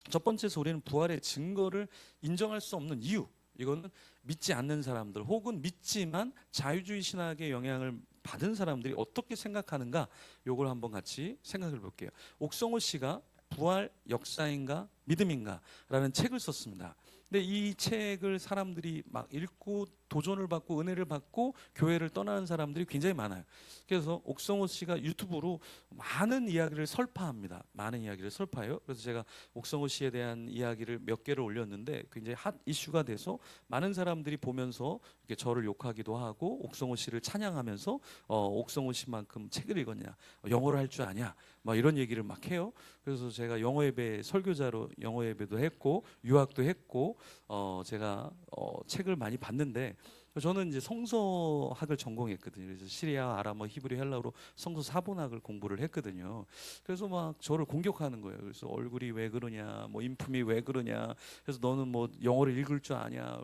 첫 번째에서 우리는 부활의 증거를 인정할 수 없는 이유, 이거는 믿지 않는 사람들 혹은 믿지만 자유주의 신학의 영향을 받은 사람들이 어떻게 생각하는가, 요걸 한번 같이 생각해 볼게요. 옥성호 씨가 부활 역사인가 믿음인가 라는 책을 썼습니다. 근데 이 책을 사람들이 막 읽고 도전을 받고 은혜를 받고 교회를 떠나는 사람들이 굉장히 많아요. 그래서 옥성호 씨가 유튜브로 많은 이야기를 설파합니다. 많은 이야기를 설파해요. 그래서 제가 옥성호 씨에 대한 이야기를 몇 개를 올렸는데 굉장히 핫 이슈가 돼서 많은 사람들이 보면서 이렇게 저를 욕하기도 하고 옥성호 씨를 찬양하면서 옥성호 씨만큼 책을 읽었냐, 영어를 할 줄 아냐, 막 이런 얘기를 막 해요. 그래서 제가 영어 예배 설교자로 영어 예배도 했고 유학도 했고 제가 책을 많이 봤는데, 저는 이제 성서학을 전공했거든요. 그래서 시리아, 아람어, 히브리, 헬라어로 성서 사본학을 공부를 했거든요. 그래서 막 저를 공격하는 거예요. 그래서 얼굴이 왜 그러냐, 뭐 인품이 왜 그러냐, 그래서 너는 뭐 영어를 읽을 줄 아냐.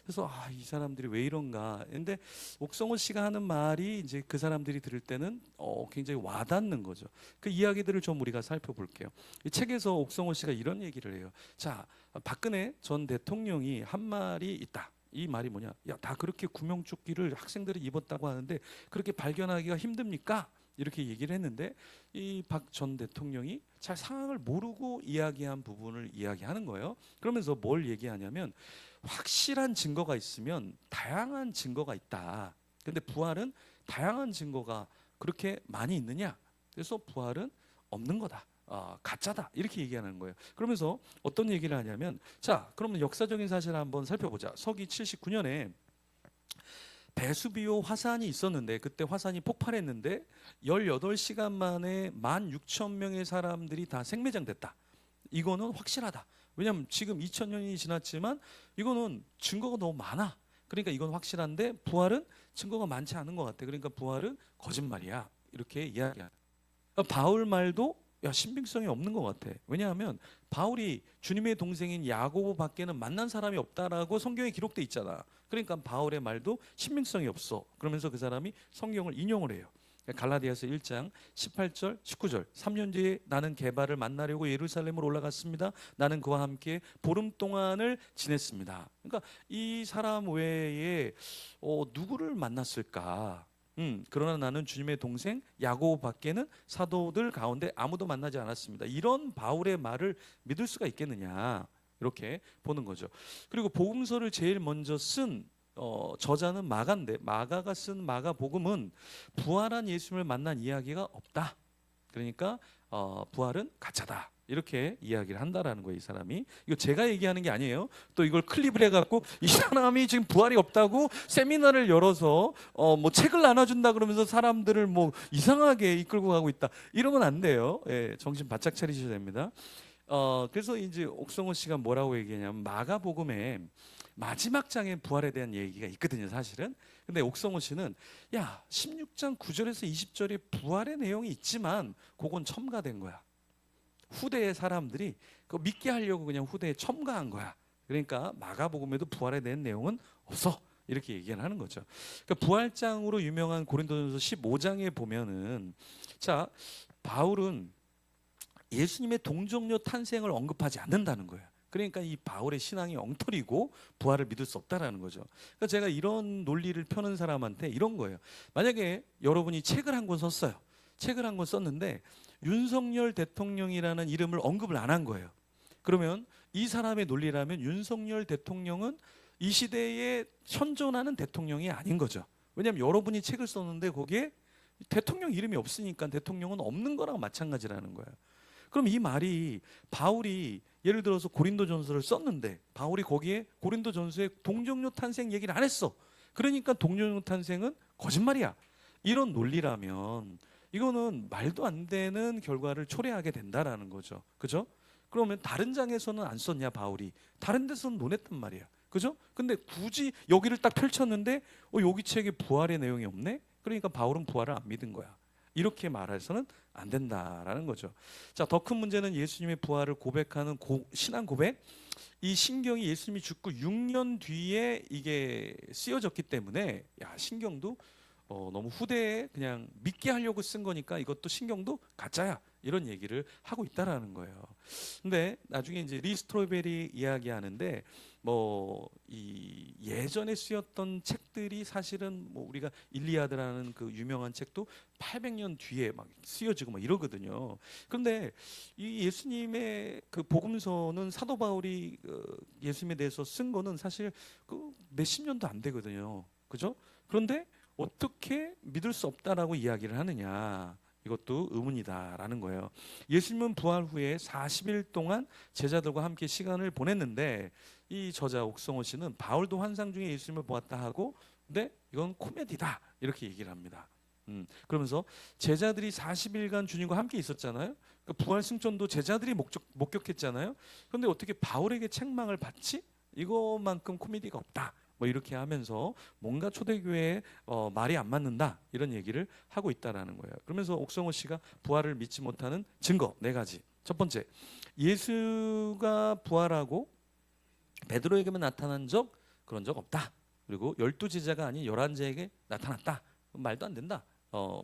그래서 이 사람들이 왜 이런가. 근데 옥성호 씨가 하는 말이 이제 그 사람들이 들을 때는 굉장히 와닿는 거죠. 그 이야기들을 좀 우리가 살펴볼게요. 이 책에서 옥성호 씨가 이런 얘기를 해요. 자, 박근혜 전 대통령이 한 말이 있다. 이 말이 뭐냐? 야, 다 그렇게 구명조끼를 학생들이 입었다고 하는데 그렇게 발견하기가 힘듭니까? 이렇게 얘기를 했는데 이 박 전 대통령이 잘 상황을 모르고 이야기한 부분을 이야기하는 거예요. 그러면서 뭘 얘기하냐면 확실한 증거가 있으면 다양한 증거가 있다. 근데 부활은 다양한 증거가 그렇게 많이 있느냐? 그래서 부활은 없는 거다. 가짜다 이렇게 얘기하는 거예요. 그러면서 어떤 얘기를 하냐면, 자 그러면 역사적인 사실을 한번 살펴보자. 서기 79년에 베수비오 화산이 있었는데 그때 화산이 폭발했는데 18시간 만에 16,000명의 사람들이 다 생매장됐다. 이거는 확실하다. 왜냐하면 지금 2000년이 지났지만 이거는 증거가 너무 많아. 그러니까 이건 확실한데 부활은 증거가 많지 않은 것 같아. 그러니까 부활은 거짓말이야. 이렇게 이야기하는. 바울 말도 신빙성이 없는 것 같아. 왜냐하면 바울이 주님의 동생인 야고보밖에는 만난 사람이 없다라고 성경에 기록돼 있잖아. 그러니까 바울의 말도 신빙성이 없어. 그러면서 그 사람이 성경을 인용을 해요. 갈라디아서 1장 18절 19절 3년 뒤에 나는 게바를 만나려고 예루살렘으로 올라갔습니다. 나는 그와 함께 보름 동안을 지냈습니다. 그러니까 이 사람 외에 누구를 만났을까? 그러나 나는 주님의 동생 야고보밖에는 사도들 가운데 아무도 만나지 않았습니다. 이런 바울의 말을 믿을 수가 있겠느냐, 이렇게 보는 거죠. 그리고 복음서를 제일 먼저 쓴 저자는 마가인데 마가가 쓴 마가복음은 부활한 예수님을 만난 이야기가 없다. 그러니까 부활은 가짜다. 이렇게 이야기를 한다라는 거예요. 이 사람이. 이거 제가 얘기하는 게 아니에요. 또 이걸 클립을 해갖고 이 사람이 지금 부활이 없다고 세미나를 열어서 뭐 책을 나눠준다 그러면서 사람들을 뭐 이상하게 이끌고 가고 있다. 이러면 안 돼요. 예, 정신 바짝 차리셔야 됩니다. 그래서 이제 옥성호 씨가 뭐라고 얘기하냐면 마가복음에 마지막 장에 부활에 대한 얘기가 있거든요, 사실은. 근데 옥성호 씨는 16장 9절에서 20절에 부활의 내용이 있지만 그건 첨가된 거야. 후대의 사람들이 그거 믿게 하려고 그냥 후대에 첨가한 거야. 그러니까 마가복음에도 부활에 대한 내용은 없어. 이렇게 얘기를 하는 거죠. 그러니까 부활장으로 유명한 고린도전서 15장에 보면은, 자, 바울은 예수님의 동정녀 탄생을 언급하지 않는다는 거예요. 그러니까 이 바울의 신앙이 엉터리고 부활을 믿을 수 없다라는 거죠. 그러니까 제가 이런 논리를 펴는 사람한테 이런 거예요. 만약에 여러분이 책을 한 권 썼어요. 책을 한 권 썼는데 윤석열 대통령이라는 이름을 언급을 안 한 거예요. 그러면 이 사람의 논리라면 윤석열 대통령은 이 시대에 현존하는 대통령이 아닌 거죠. 왜냐하면 여러분이 책을 썼는데 거기에 대통령 이름이 없으니까 대통령은 없는 거랑 마찬가지라는 거예요. 그럼 이 말이 바울이 예를 들어서 고린도전서를 썼는데 바울이 거기에 고린도전서에 동정녀 탄생 얘기를 안 했어. 그러니까 동정녀 탄생은 거짓말이야. 이런 논리라면 이거는 말도 안 되는 결과를 초래하게 된다라는 거죠. 그죠? 그러면 다른 장에서는 안 썼냐 바울이? 다른 데서는 논했단 말이야. 그죠? 근데 굳이 여기를 딱 펼쳤는데 여기 책에 부활의 내용이 없네? 그러니까 바울은 부활을 안 믿은 거야. 이렇게 말해서는 안 된다라는 거죠. 자, 더 큰 문제는 예수님의 부활을 고백하는 신앙 고백. 이 신경이 예수님이 죽고 6년 뒤에 이게 쓰여졌기 때문에 신경도 너무 후대에 그냥 믿게 하려고 쓴 거니까 이것도 신경도 가짜야. 이런 얘기를 하고 있다라는 거예요. 근데 나중에 이제 리 스트로베리 이야기하는데 뭐 이 예전에 쓰였던 책들이 사실은 뭐 우리가 일리아드라는 그 유명한 책도 800년 뒤에 막 쓰여지고 막 이러거든요. 그런데 이 예수님의 그 복음서는 사도 바울이 예수님에 대해서 쓴 거는 사실 그 몇십 년도 안 되거든요. 그죠? 그런데 어떻게 믿을 수 없다라고 이야기를 하느냐? 이것도 의문이다라는 거예요. 예수님은 부활 후에 40일 동안 제자들과 함께 시간을 보냈는데 이 저자 옥성호 씨는 바울도 환상 중에 예수님을 보았다 하고 근데 이건 코미디다 이렇게 얘기를 합니다. 그러면서 제자들이 40일간 주님과 함께 있었잖아요. 그 부활 승천도 제자들이 목격했잖아요. 그런데 어떻게 바울에게 책망을 받지? 이것만큼 코미디가 없다. 뭐 이렇게 하면서 뭔가 초대교회에 말이 안 맞는다 이런 얘기를 하고 있다라는 거예요. 그러면서 옥성호 씨가 부활을 믿지 못하는 증거 네 가지. 첫 번째, 예수가 부활하고 베드로에게만 나타난 적 그런 적 없다. 그리고 12제자가 아닌 11제에게 나타났다. 말도 안 된다.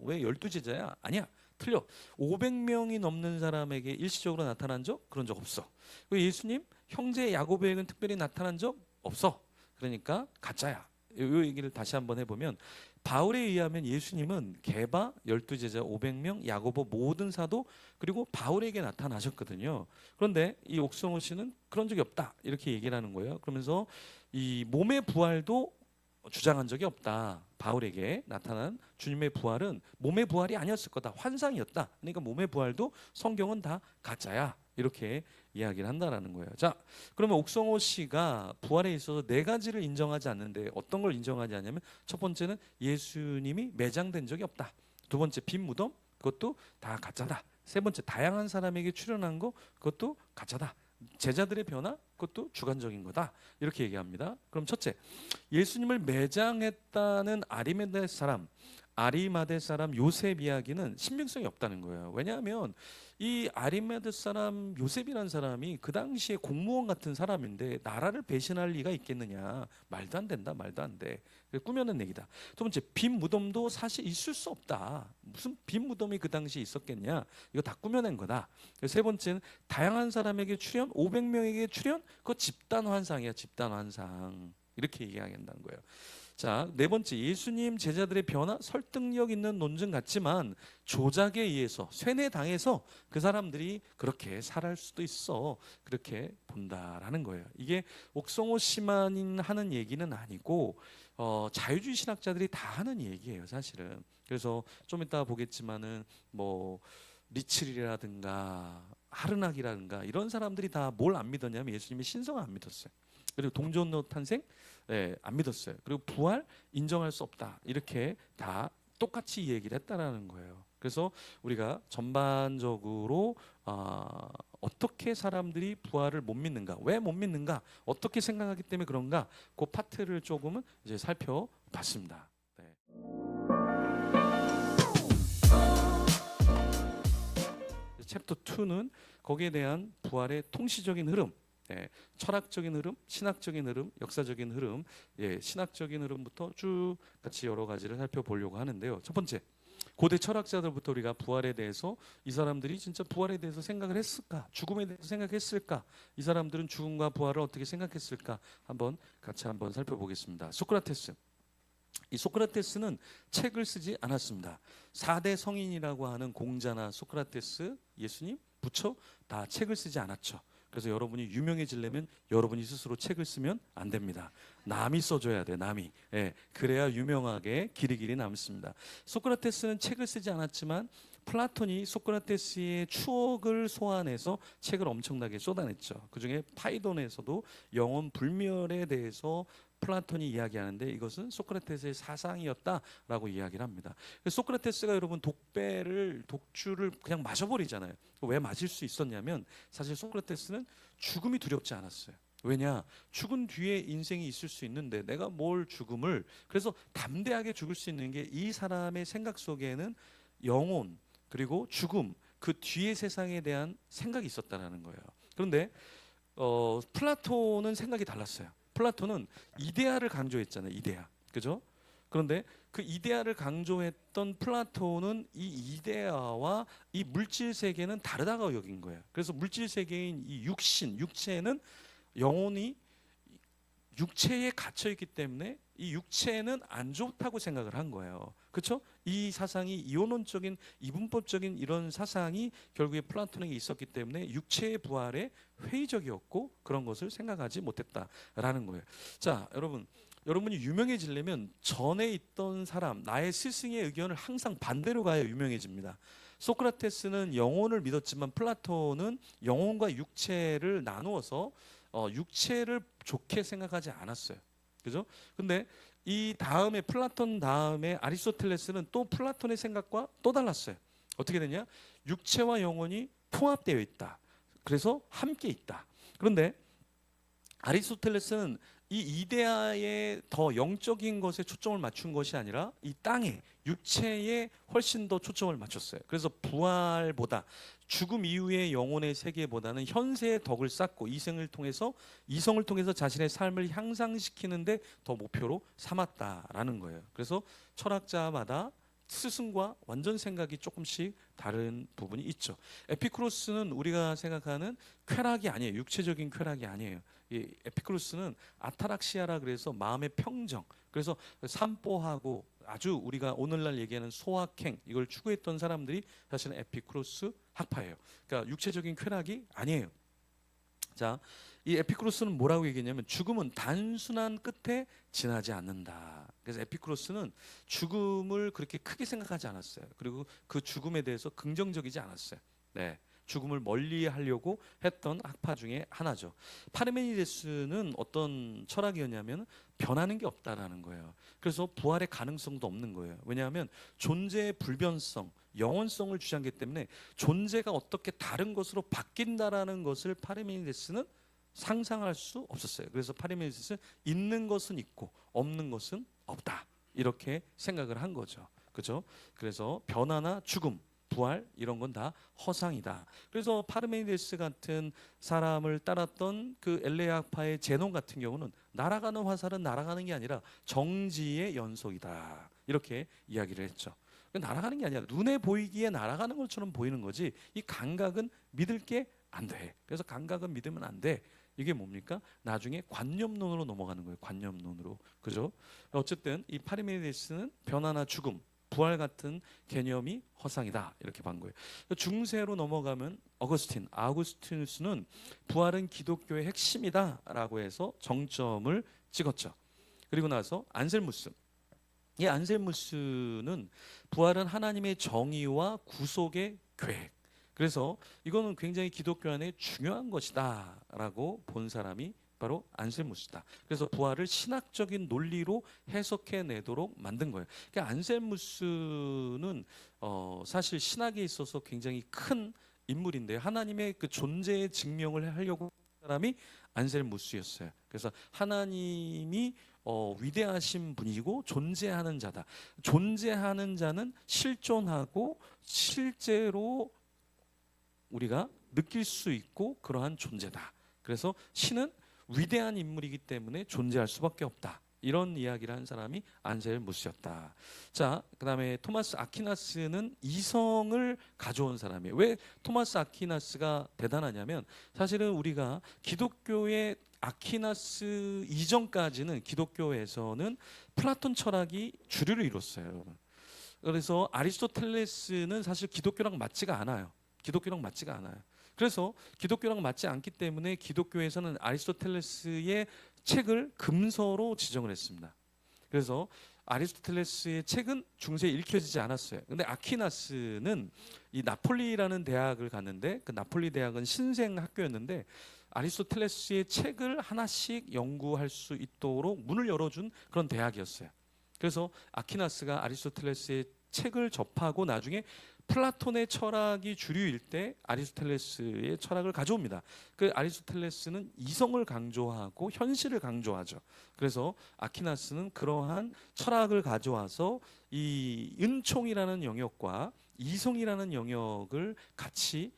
왜 12제자야? 아니야. 틀려. 500명이 넘는 사람에게 일시적으로 나타난 적 그런 적 없어. 그리고 예수님 형제 야고보에게는 특별히 나타난 적 없어. 그러니까 가짜야. 이 얘기를 다시 한번 해보면 바울에 의하면 예수님은 게바 12제자 500명 야고보 모든 사도 그리고 바울에게 나타나셨거든요. 그런데 이 옥성호 씨는 그런 적이 없다 이렇게 얘기를 하는 거예요. 그러면서 이 몸의 부활도 주장한 적이 없다. 바울에게 나타난 주님의 부활은 몸의 부활이 아니었을 거다. 환상이었다. 그러니까 몸의 부활도 성경은 다 가짜야. 이렇게 이야기를 한다라는 거예요. 자, 그러면 옥성호 씨가 부활에 있어서 네 가지를 인정하지 않는데 어떤 걸 인정하지 않냐면 첫 번째는 예수님이 매장된 적이 없다. 두 번째 빈 무덤 그것도 다 가짜다. 세 번째 다양한 사람에게 출연한 거 그것도 가짜다. 제자들의 변화 그것도 주관적인 거다. 이렇게 얘기합니다. 그럼 첫째, 예수님을 매장했다는 아리마대 사람 요셉 이야기는 신빙성이 없다는 거예요. 왜냐하면 이 아리마대 사람 요셉이라는 사람이 그 당시에 공무원 같은 사람인데 나라를 배신할 리가 있겠느냐. 말도 안 된다. 말도 안 돼. 꾸며낸 얘기다. 두 번째, 빈 무덤도 사실 있을 수 없다. 무슨 빈 무덤이 그 당시에 있었겠냐. 이거 다 꾸며낸 거다. 세 번째는 다양한 사람에게 출연, 500명에게 출연, 그거 집단 환상이야. 집단 환상. 이렇게 얘기하겠다는 거예요. 자, 네 번째, 예수님 제자들의 변화 설득력 있는 논증 같지만 조작에 의해서 쇠뇌당해서 그 사람들이 그렇게 살할 수도 있어. 그렇게 본다라는 거예요. 이게 옥성호 씨만 하는 얘기는 아니고 자유주의 신학자들이 다 하는 얘기예요, 사실은. 그래서 좀 이따 보겠지만은 뭐 리츠리라든가 하르낙이라든가 이런 사람들이 다 뭘 안 믿었냐면 예수님의 신성을 안 믿었어요. 그리고 동전노 탄생 안 믿었어요. 그리고 부활 인정할 수 없다. 이렇게 다 똑같이 얘기를 했다라는 거예요. 그래서 우리가 전반적으로 어떻게 사람들이 부활을 못 믿는가, 왜 못 믿는가, 어떻게 생각하기 때문에 그런가, 그 파트를 조금은 이제 살펴봤습니다. 네. 챕터 2는 거기에 대한 부활의 통시적인 흐름. 철학적인 흐름, 신학적인 흐름, 역사적인 흐름, 신학적인 흐름부터 쭉 같이 여러 가지를 살펴보려고 하는데요. 첫 번째, 고대 철학자들부터 우리가 부활에 대해서 이 사람들이 진짜 부활에 대해서 생각을 했을까? 죽음에 대해서 생각했을까? 이 사람들은 죽음과 부활을 어떻게 생각했을까? 같이 한번 살펴보겠습니다. 소크라테스. 이 소크라테스는 책을 쓰지 않았습니다. 4대 성인이라고 하는 공자나 소크라테스, 예수님, 부처 다 책을 쓰지 않았죠. 그래서 여러분이 유명해지려면 여러분이 스스로 책을 쓰면 안 됩니다. 남이 써줘야 돼, 남이. 그래야 유명하게 길이 남습니다. 소크라테스는 책을 쓰지 않았지만 플라톤이 소크라테스의 추억을 소환해서 책을 엄청나게 쏟아냈죠. 그중에 파이돈에서도 영혼 불멸에 대해서 플라톤이 이야기하는데 이것은 소크라테스의 사상이었다라고 이야기를 합니다. 소크라테스가 여러분 독주를 그냥 마셔버리잖아요. 왜 마실 수 있었냐면 사실 소크라테스는 죽음이 두렵지 않았어요. 왜냐? 죽은 뒤에 인생이 있을 수 있는데 내가 뭘 죽음을 그래서 담대하게 죽을 수 있는 게 이 사람의 생각 속에는 영혼 그리고 죽음 그 뒤의 세상에 대한 생각이 있었다는 거예요. 그런데 플라톤은 생각이 달랐어요. 플라톤은 이데아를 강조했잖아요. 이데아. 그죠? 그런데 그 이데아를 강조했던 플라톤은 이 이데아와 이 물질 세계는 다르다고 여긴 거예요. 그래서 물질 세계인 이 육신, 육체는 영혼이 육체에 갇혀 있기 때문에 이 육체는 안 좋다고 생각을 한 거예요. 그렇죠? 이 사상이 이원론적인 이분법적인 이런 사상이 결국에 플라톤에게 있었기 때문에 육체의 부활에 회의적이었고 그런 것을 생각하지 못했다라는 거예요. 자, 여러분이 유명해지려면 전에 있던 사람, 나의 스승의 의견을 항상 반대로 가야 유명해집니다. 소크라테스는 영혼을 믿었지만 플라톤은 영혼과 육체를 나누어서 육체를 좋게 생각하지 않았어요. 그죠? 근데 이 다음에 플라톤 다음에 아리스토텔레스는 또 플라톤의 생각과 또 달랐어요. 어떻게 되냐? 육체와 영혼이 통합되어 있다. 그래서 함께 있다. 그런데 아리스토텔레스는 이 이데아의 더 영적인 것에 초점을 맞춘 것이 아니라 이 땅에 육체에 훨씬 더 초점을 맞췄어요. 그래서 부활보다 죽음 이후의 영혼의 세계보다는 현세의 덕을 쌓고 이성을 통해서 자신의 삶을 향상시키는데 더 목표로 삼았다라는 거예요. 그래서 철학자마다 스승과 완전 생각이 조금씩 다른 부분이 있죠. 에피쿠로스는 우리가 생각하는 쾌락이 아니에요. 육체적인 쾌락이 아니에요. 이 에피쿠로스는 아타락시아라 그래서 마음의 평정. 그래서 산보하고 아주 우리가 오늘날 얘기하는 소확행 이걸 추구했던 사람들이 사실은 에피쿠로스 학파예요. 그러니까 육체적인 쾌락이 아니에요. 자, 이 에피쿠로스는 뭐라고 얘기했냐면 죽음은 단순한 끝에 지나지 않는다. 그래서 에피쿠로스는 죽음을 그렇게 크게 생각하지 않았어요. 그리고 그 죽음에 대해서 긍정적이지 않았어요. 네. 죽음을 멀리하려고 했던 학파 중에 하나죠. 파르메니데스는 어떤 철학이었냐면 변하는 게 없다라는 거예요. 그래서 부활의 가능성도 없는 거예요. 왜냐하면 존재의 불변성, 영원성을 주장하기 때문에 존재가 어떻게 다른 것으로 바뀐다라는 것을 파르메니데스는 상상할 수 없었어요. 그래서 파르메니데스는 있는 것은 있고 없는 것은 없다. 이렇게 생각을 한 거죠. 그죠? 그래서 변화나 죽음, 부활 이런 건 다 허상이다. 그래서 파르메니데스 같은 사람을 따랐던 그 엘레아파의 제논 같은 경우는 날아가는 화살은 날아가는 게 아니라 정지의 연속이다. 이렇게 이야기를 했죠. 날아가는 게 아니라 눈에 보이기에 날아가는 것처럼 보이는 거지 이 감각은 믿을 게 안 돼. 그래서 감각은 믿으면 안 돼. 이게 뭡니까? 나중에 관념론으로 넘어가는 거예요. 관념론으로. 그죠? 어쨌든 이 파르메니데스는 변화나 죽음, 부활 같은 개념이 허상이다. 이렇게 본 거예요. 중세로 넘어가면 아우구스티누스는 부활은 기독교의 핵심이다라고 해서 정점을 찍었죠. 그리고 나서 안셀무스. 이 안셀무스는 부활은 하나님의 정의와 구속의 계획. 그래서 이거는 굉장히 기독교 안에 중요한 것이다라고 본 사람이 바로 안셀무스다. 그래서 부활을 신학적인 논리로 해석해내도록 만든 거예요. 그러니까 안셀무스는 사실 신학에 있어서 굉장히 큰 인물인데 하나님의 그 존재의 증명을 하려고 한 사람이 안셀무스였어요. 그래서 하나님이 위대하신 분이고 존재하는 자다. 존재하는 자는 실존하고 실제로 우리가 느낄 수 있고 그러한 존재다. 그래서 신은 위대한 인물이기 때문에 존재할 수밖에 없다. 이런 이야기를 한 사람이 안셀무스였다. 자, 그다음에 토마스 아퀴나스는 이성을 가져온 사람이에요. 왜 토마스 아퀴나스가 대단하냐면 사실은 우리가 기독교의 아퀴나스 이전까지는 기독교에서는 플라톤 철학이 주류를 이뤘어요. 그래서 아리스토텔레스는 사실 기독교랑 맞지가 않아요. 기독교랑 맞지가 않아요. 그래서 기독교랑 맞지 않기 때문에 기독교에서는 아리스토텔레스의 책을 금서로 지정을 했습니다. 그래서 아리스토텔레스의 책은 중세에 읽혀지지 않았어요. 근데 아퀴나스는 이 나폴리라는 대학을 갔는데 그 나폴리 대학은 신생 학교였는데 아리스토텔레스의 책을 하나씩 연구할 수 있도록 문을 열어준 그런 대학이었어요. 그래서 아퀴나스가 아리스토텔레스의 책을 접하고 나중에 플라톤의 철학이 주류일 때 아리스토텔레스의 철학을 가져옵니다. 그 아리스토텔레스는 이성을 강조하고 현실을 강조하죠. 그래서 아퀴나스는 그러한 철학을 가져와서 이 은총이라는 영역과 이성이라는 영역을 같이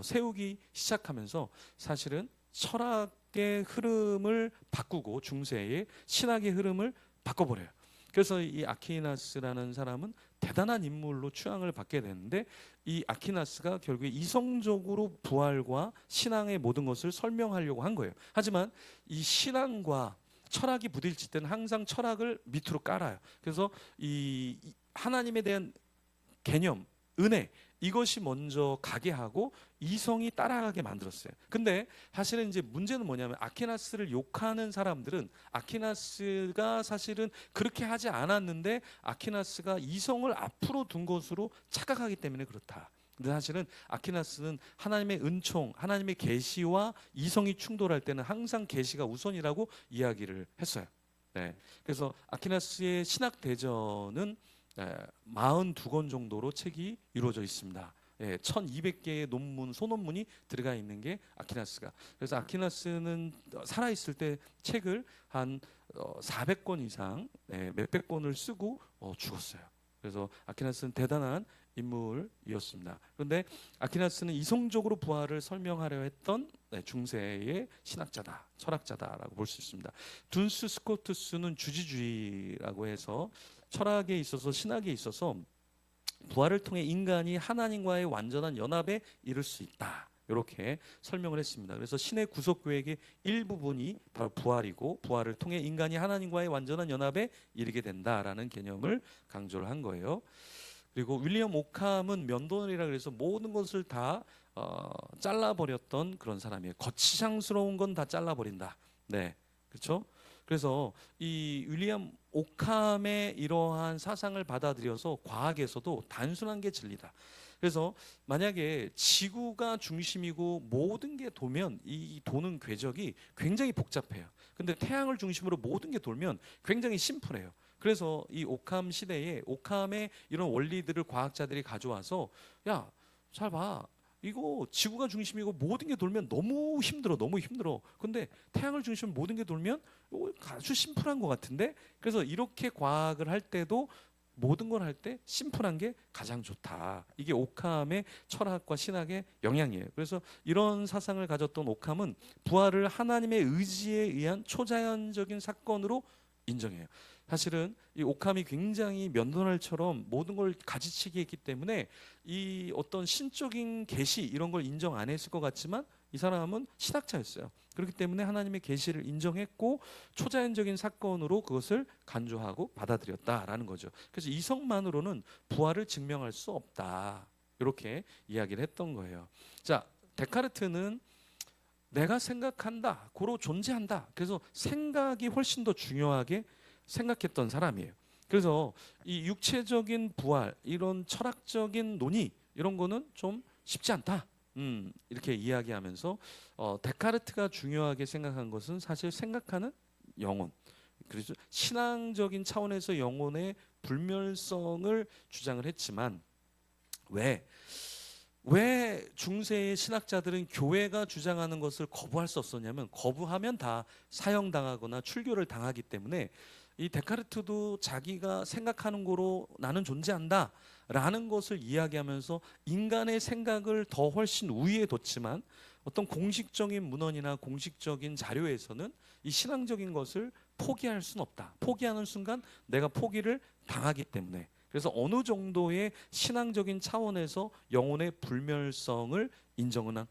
세우기 시작하면서 사실은 철학의 흐름을 바꾸고 중세의 신학의 흐름을 바꿔버려요. 그래서 이 아퀴나스라는 사람은 대단한 인물로 추앙을 받게 되는데, 이 아퀴나스가 결국에 이성적으로 부활과 신앙의 모든 것을 설명하려고 한 거예요. 하지만 이 신앙과 철학이 부딪힐 때는 항상 철학을 밑으로 깔아요. 그래서 이 하나님에 대한 개념, 은혜, 이것이 먼저 가게 하고 이성이 따라가게 만들었어요. 근데 사실은 이제 문제는 뭐냐면, 아퀴나스를 욕하는 사람들은 아퀴나스가 사실은 그렇게 하지 않았는데 아퀴나스가 이성을 앞으로 둔 것으로 착각하기 때문에 그렇다. 근데 사실은 아퀴나스는 하나님의 은총, 하나님의 계시와 이성이 충돌할 때는 항상 계시가 우선이라고 이야기를 했어요. 네. 그래서 아퀴나스의 신학 대전은 42권 정도로 책이 이루어져 있습니다. 1200개의 논문, 소논문이 들어가 있는 게 아퀴나스가. 그래서 아퀴나스는 살아있을 때 책을 한 400권 이상, 몇백 권을 쓰고 죽었어요. 그래서 아퀴나스는 대단한 인물이었습니다. 그런데 아퀴나스는 이성적으로 부활을 설명하려 했던 중세의 신학자다, 철학자다라고 볼 수 있습니다. 둔스 스코투스는 주지주의라고 해서 철학에 있어서, 신학에 있어서 부활을 통해 인간이 하나님과의 완전한 연합에 이를 수 있다, 이렇게 설명을 했습니다. 그래서 신의 구속 계획의 일부분이 바로 부활이고, 부활을 통해 인간이 하나님과의 완전한 연합에 이르게 된다라는 개념을 강조를 한 거예요. 그리고 윌리엄 오캄은 면도날이라 그래서 모든 것을 다 잘라버렸던 그런 사람이에요. 거치장스러운 건 다 잘라버린다. 네, 그렇죠? 그래서 이 윌리엄 오캄의 이러한 사상을 받아들여서 과학에서도 단순한 게 진리다. 그래서 만약에 지구가 중심이고 모든 게 돌면 이 도는 궤적이 굉장히 복잡해요. 근데 태양을 중심으로 모든 게 돌면 굉장히 심플해요. 그래서 이 오캄 시대에 오캄의 이런 원리들을 과학자들이 가져와서, 야, 잘 봐. 이거 지구가 중심이고 모든 게 돌면 너무 힘들어, 너무 힘들어. 근데 태양을 중심으로 모든 게 돌면 아주 심플한 것 같은데. 그래서 이렇게 과학을 할 때도 모든 걸 할 때 심플한 게 가장 좋다. 이게 오캄의 철학과 신학의 영향이에요. 그래서 이런 사상을 가졌던 오캄은 부활을 하나님의 의지에 의한 초자연적인 사건으로 인정해요. 사실은 이 오캄이 굉장히 면도날처럼 모든 걸 가지치기 했기 때문에 이 어떤 신적인 계시 이런 걸 인정 안 했을 것 같지만, 이 사람은 신학자였어요. 그렇기 때문에 하나님의 계시를 인정했고 초자연적인 사건으로 그것을 간주하고 받아들였다라는 거죠. 그래서 이성만으로는 부활을 증명할 수 없다, 이렇게 이야기를 했던 거예요. 자, 데카르트는 내가 생각한다, 고로 존재한다. 그래서 생각이 훨씬 더 중요하게 생각했던 사람이에요. 그래서 이 육체적인 부활, 이런 철학적인 논의, 이런 거는 좀 쉽지 않다. 이렇게 이야기하면서 데카르트가 중요하게 생각한 것은 사실 생각하는 영혼. 그래서 신앙적인 차원에서 영혼의 불멸성을 주장을 했지만, 왜 중세의 신학자들은 교회가 주장하는 것을 거부할 수 없었냐면, 거부하면 다 사형당하거나 출교를 당하기 때문에 이 데카르트도 자기가 생각하는 거로 나는 존재한다 라는 것을 이야기하면서 인간의 생각을 더 훨씬 우위에 뒀지만, 어떤 공식적인 문헌이나 공식적인 자료에서는 이 신앙적인 것을 포기할 수는 없다. 포기하는 순간 내가 포기를 당하기 때문에. 그래서 어느 정도의 신앙적인 차원에서 영혼의 불멸성을 인정한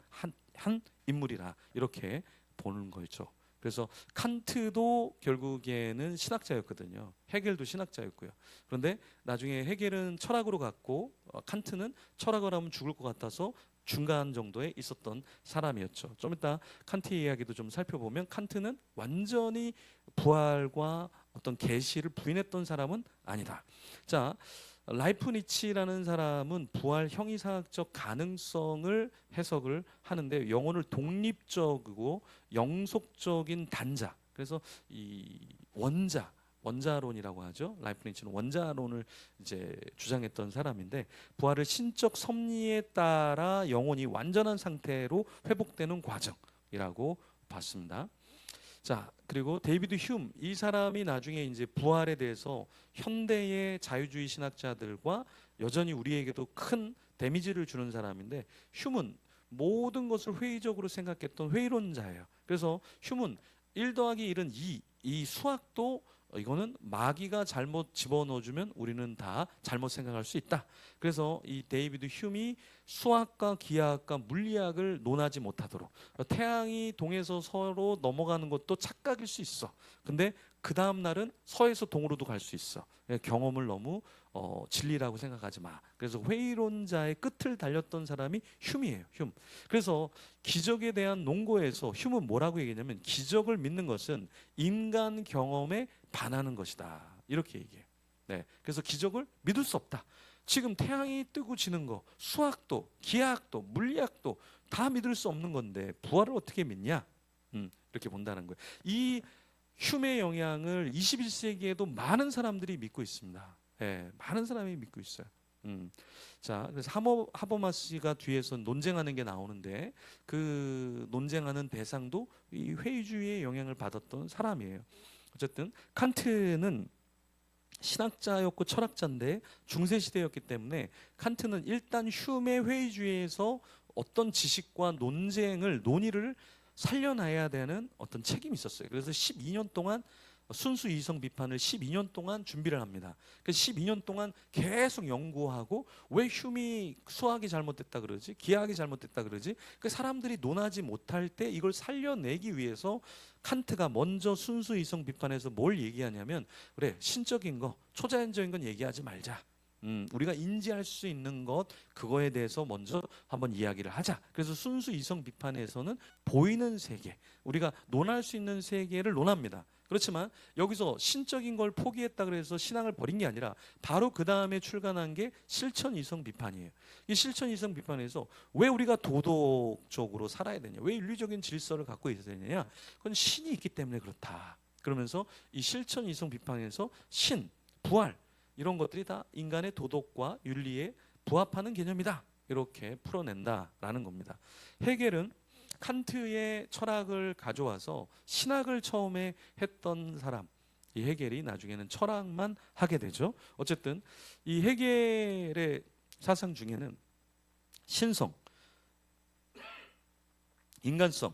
한 인물이라, 이렇게 보는 거죠. 그래서 칸트도 결국에는 신학자였거든요. 헤겔도 신학자였고요. 그런데 나중에 헤겔은 철학으로 갔고 칸트는 철학을 하면 죽을 것 같아서 중간 정도에 있었던 사람이었죠. 좀 이따 칸트의 이야기도 좀 살펴보면, 칸트는 완전히 부활과 어떤 계시를 부인했던 사람은 아니다. 자, 라이프니치라는 사람은 부활 형이상학적 가능성을 해석을 하는데, 영혼을 독립적이고 영속적인 단자, 그래서 이 원자론이라고 하죠. 라이프니치는 원자론을 이제 주장했던 사람인데, 부활을 신적 섭리에 따라 영혼이 완전한 상태로 회복되는 과정이라고 봤습니다. 자, 그리고 데이비드 휴음, 이 사람이 나중에 이제 부활에 대해서 현대의 자유주의 신학자들과 여전히 우리에게도 큰 데미지를 주는 사람인데, 휴음은 모든 것을 회의적으로 생각했던 회의론자예요. 그래서 휴음은 1 더하기 1은 2, 이 수학도 이거는 마귀가 잘못 집어넣어주면 우리는 다 잘못 생각할 수 있다. 그래서 이 데이비드 휴미 수학과 기하학과 물리학을 논하지 못하도록, 태양이 동에서 서로 넘어가는 것도 착각일 수 있어. 근데 그 다음 날은 서에서 동으로도 갈 수 있어. 경험을 너무 진리라고 생각하지 마. 그래서 회의론자의 끝을 달렸던 사람이 휴미예요. 휴. 그래서 기적에 대한 논거에서 휴는 뭐라고 얘기했냐면, 기적을 믿는 것은 인간 경험에 반하는 것이다. 이렇게 얘기해요. 네. 그래서 기적을 믿을 수 없다. 지금 태양이 뜨고 지는 거, 수학도, 기하학도, 물리학도 다 믿을 수 없는 건데 부활을 어떻게 믿냐? 이렇게 본다는 거예요. 이 휴메의 영향을 21세기에도 많은 사람들이 믿고 있습니다. 예, 많은 사람이 믿고 있어요. 자, 그래서 하버마스가 뒤에서 논쟁하는 게 나오는데, 그 논쟁하는 대상도 이 회의주의의 영향을 받았던 사람이에요. 어쨌든 칸트는 신학자였고 철학자인데 중세 시대였기 때문에, 칸트는 일단 휴메 회의주의에서 어떤 지식과 논의를 살려놔야 되는 어떤 책임이 있었어요. 그래서 12년 동안 순수 이성 비판을 12년 동안 준비를 합니다. 그래서 12년 동안 계속 연구하고, 왜 휴미 수학이 잘못됐다 그러지, 기하학이 잘못됐다 그러지, 그 사람들이 논하지 못할 때 이걸 살려내기 위해서 칸트가 먼저 순수 이성 비판에서 뭘 얘기하냐면, 그래, 신적인 거, 초자연적인 건 얘기하지 말자. 우리가 인지할 수 있는 것, 그거에 대해서 먼저 한번 이야기를 하자. 그래서 순수 이성 비판에서는 보이는 세계, 우리가 논할 수 있는 세계를 논합니다. 그렇지만 여기서 신적인 걸 포기했다 그래서 신앙을 버린 게 아니라, 바로 그 다음에 출간한 게 실천 이성 비판이에요. 이 실천 이성 비판에서 왜 우리가 도덕적으로 살아야 되냐, 왜 윤리적인 질서를 갖고 있어야 되냐, 그건 신이 있기 때문에 그렇다. 그러면서 이 실천 이성 비판에서 신, 부활, 이런 것들이 다 인간의 도덕과 윤리에 부합하는 개념이다. 이렇게 풀어낸다라는 겁니다. 헤겔은 칸트의 철학을 가져와서 신학을 처음에 했던 사람, 이 헤겔이 나중에는 철학만 하게 되죠. 어쨌든 이 헤겔의 사상 중에는 신성, 인간성,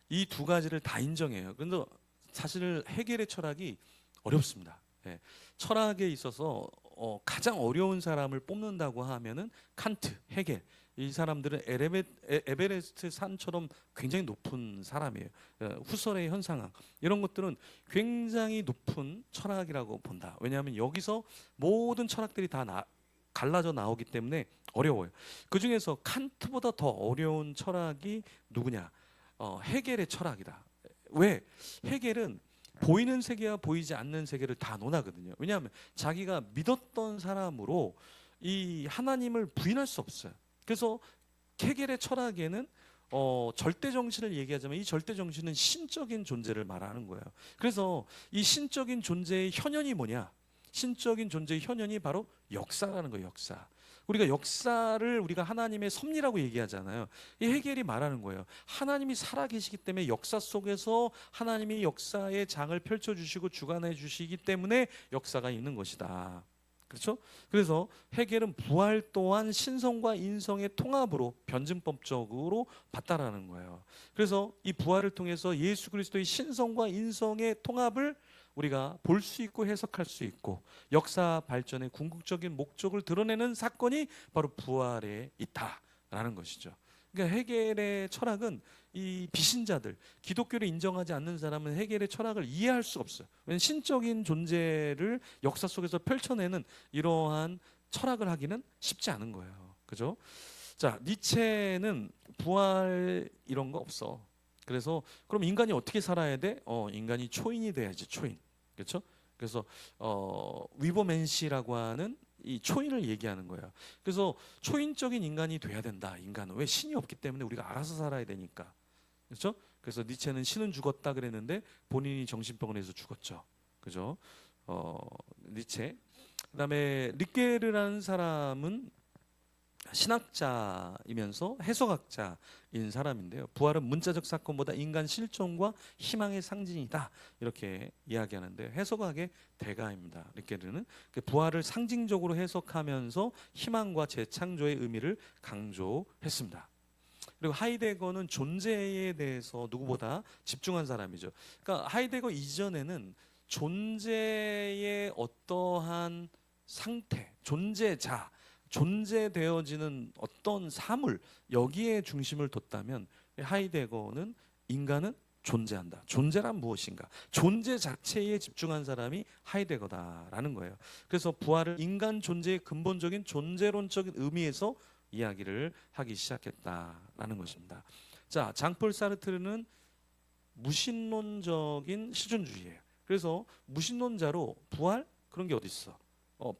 이 두 가지를 다 인정해요. 그런데 사실 헤겔의 철학이 어렵습니다. 예. 철학에 있어서 가장 어려운 사람을 뽑는다고 하면은 칸트, 헤겔, 이 사람들은 에베레스트 산처럼 굉장히 높은 사람이에요. 후설의 현상학, 이런 것들은 굉장히 높은 철학이라고 본다. 왜냐하면 여기서 모든 철학들이 다 갈라져 나오기 때문에 어려워요. 그 중에서 칸트보다 더 어려운 철학이 누구냐? 헤겔의 철학이다. 왜? 헤겔은 보이는 세계와 보이지 않는 세계를 다 논하거든요. 왜냐하면 자기가 믿었던 사람으로 이 하나님을 부인할 수 없어요. 그래서 헤겔의 철학에는 절대 정신을 얘기하자면, 이 절대 정신은 신적인 존재를 말하는 거예요. 그래서 이 신적인 존재의 현현이 뭐냐? 신적인 존재의 현현이 바로 역사라는 거예요. 역사. 우리가 하나님의 섭리라고 얘기하잖아요. 이 헤겔이 말하는 거예요. 하나님이 살아계시기 때문에 역사 속에서 하나님이 역사의 장을 펼쳐주시고 주관해 주시기 때문에 역사가 있는 것이다. 그렇죠? 그래서 헤겔은 부활 또한 신성과 인성의 통합으로 변증법적으로 봤다라는 거예요. 그래서 이 부활을 통해서 예수 그리스도의 신성과 인성의 통합을 우리가 볼 수 있고 해석할 수 있고, 역사 발전의 궁극적인 목적을 드러내는 사건이 바로 부활에 있다라는 것이죠. 그러니까 헤겔의 철학은 이 비신자들, 기독교를 인정하지 않는 사람은 헤겔의 철학을 이해할 수가 없어요. 왜냐하면 신적인 존재를 역사 속에서 펼쳐내는 이러한 철학을 하기는 쉽지 않은 거예요. 그죠? 자, 니체는 부활 이런 거 없어. 그래서 그럼 인간이 어떻게 살아야 돼? 인간이 초인이 돼야지, 초인. 그렇죠? 그래서 위버맨시라고 하는 이 초인을 얘기하는 거예요. 그래서 초인적인 인간이 돼야 된다. 인간은 왜? 신이 없기 때문에 우리가 알아서 살아야 되니까. 그렇죠? 그래서 니체는 신은 죽었다 그랬는데 본인이 정신병원에서 죽었죠. 그죠? 니체. 그다음에 릭게르라는 사람은 신학자이면서 해석학자인 사람인데요. 부활은 문자적 사건보다 인간 실존과 희망의 상징이다, 이렇게 이야기하는데, 해석학의 대가입니다. 릭게르는 부활을 상징적으로 해석하면서 희망과 재창조의 의미를 강조했습니다. 그리고 하이데거는 존재에 대해서 누구보다 집중한 사람이죠. 그러니까 하이데거 이전에는 존재의 어떠한 상태, 존재자, 존재되어지는 어떤 사물, 여기에 중심을 뒀다면 하이데거는 인간은 존재한다. 존재란 무엇인가? 존재 자체에 집중한 사람이 하이데거다라는 거예요. 그래서 부활을 인간 존재의 근본적인 존재론적인 의미에서 이야기를 하기 시작했다라는 것입니다. 자, 장폴 사르트르는 무신론적인 실존주의예요. 그래서 무신론자로 부활 그런 게 어디 있어?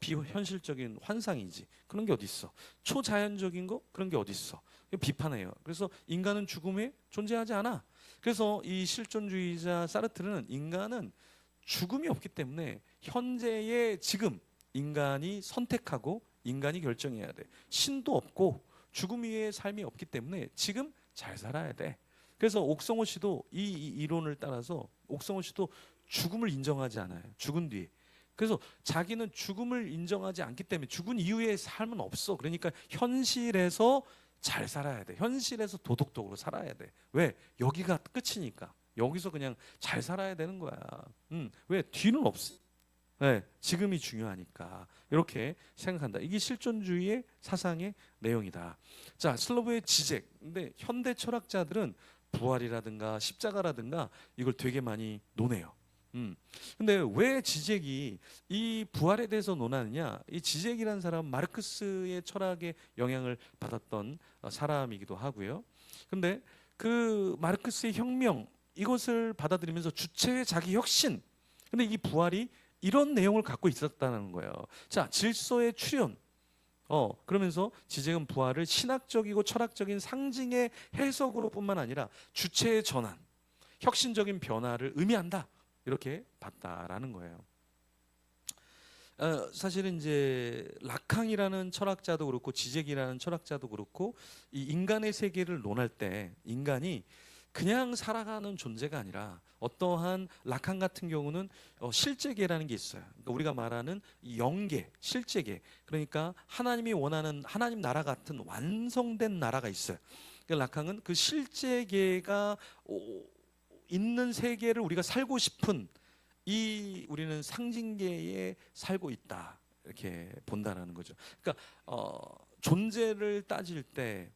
비현실적인 환상이지. 그런 게 어디 있어? 초자연적인 거 그런 게 어디 있어? 비판해요. 그래서 인간은 죽음에 존재하지 않아. 그래서 이 실존주의자 사르트르는 인간은 죽음이 없기 때문에 현재의 지금 인간이 선택하고 인간이 결정해야 돼. 신도 없고 죽음 위에 삶이 없기 때문에 지금 잘 살아야 돼. 그래서 옥성호 씨도 이 이론을 따라서 옥성호 씨도 죽음을 인정하지 않아요. 죽은 뒤에. 그래서 자기는 죽음을 인정하지 않기 때문에 죽은 이후의 삶은 없어. 그러니까 현실에서 잘 살아야 돼. 현실에서 도덕적으로 살아야 돼. 왜? 여기가 끝이니까. 여기서 그냥 잘 살아야 되는 거야. 왜? 뒤는 없어. 네, 지금이 중요하니까 이렇게 생각한다. 이게 실존주의의 사상의 내용이다. 자, 슬로브의 지적. 근데 현대 철학자들은 부활이라든가 십자가라든가 이걸 되게 많이 논해요. 근데 왜 지적이 이 부활에 대해서 논하느냐? 이 지적이라는 사람은 마르크스의 철학에 영향을 받았던 사람이기도 하고요. 근데 그 마르크스의 혁명 이것을 받아들이면서 주체의 자기 혁신. 근데 이 부활이 이런 내용을 갖고 있었다는 거예요. 자, 질서의 출현. 그러면서 지적은 부활을 신학적이고 철학적인 상징의 해석으로뿐만 아니라 주체의 전환, 혁신적인 변화를 의미한다. 이렇게 봤다라는 거예요. 사실은 이제 라캉이라는 철학자도 그렇고 지적이라는 철학자도 그렇고 이 인간의 세계를 논할 때 인간이 그냥 살아가는 존재가 아니라 어떠한 라칸 같은 경우는 실제계라는 게 있어요. 그러니까 우리가 말하는 이 영계, 실제계. 그러니까 하나님이 원하는 하나님 나라 같은 완성된 나라가 있어요. 그러니까 라칸은 그 실제계가 있는 세계를 우리가 살고 싶은 이 우리는 상징계에 살고 있다 이렇게 본다라는 거죠. 그러니까 존재를 따질 때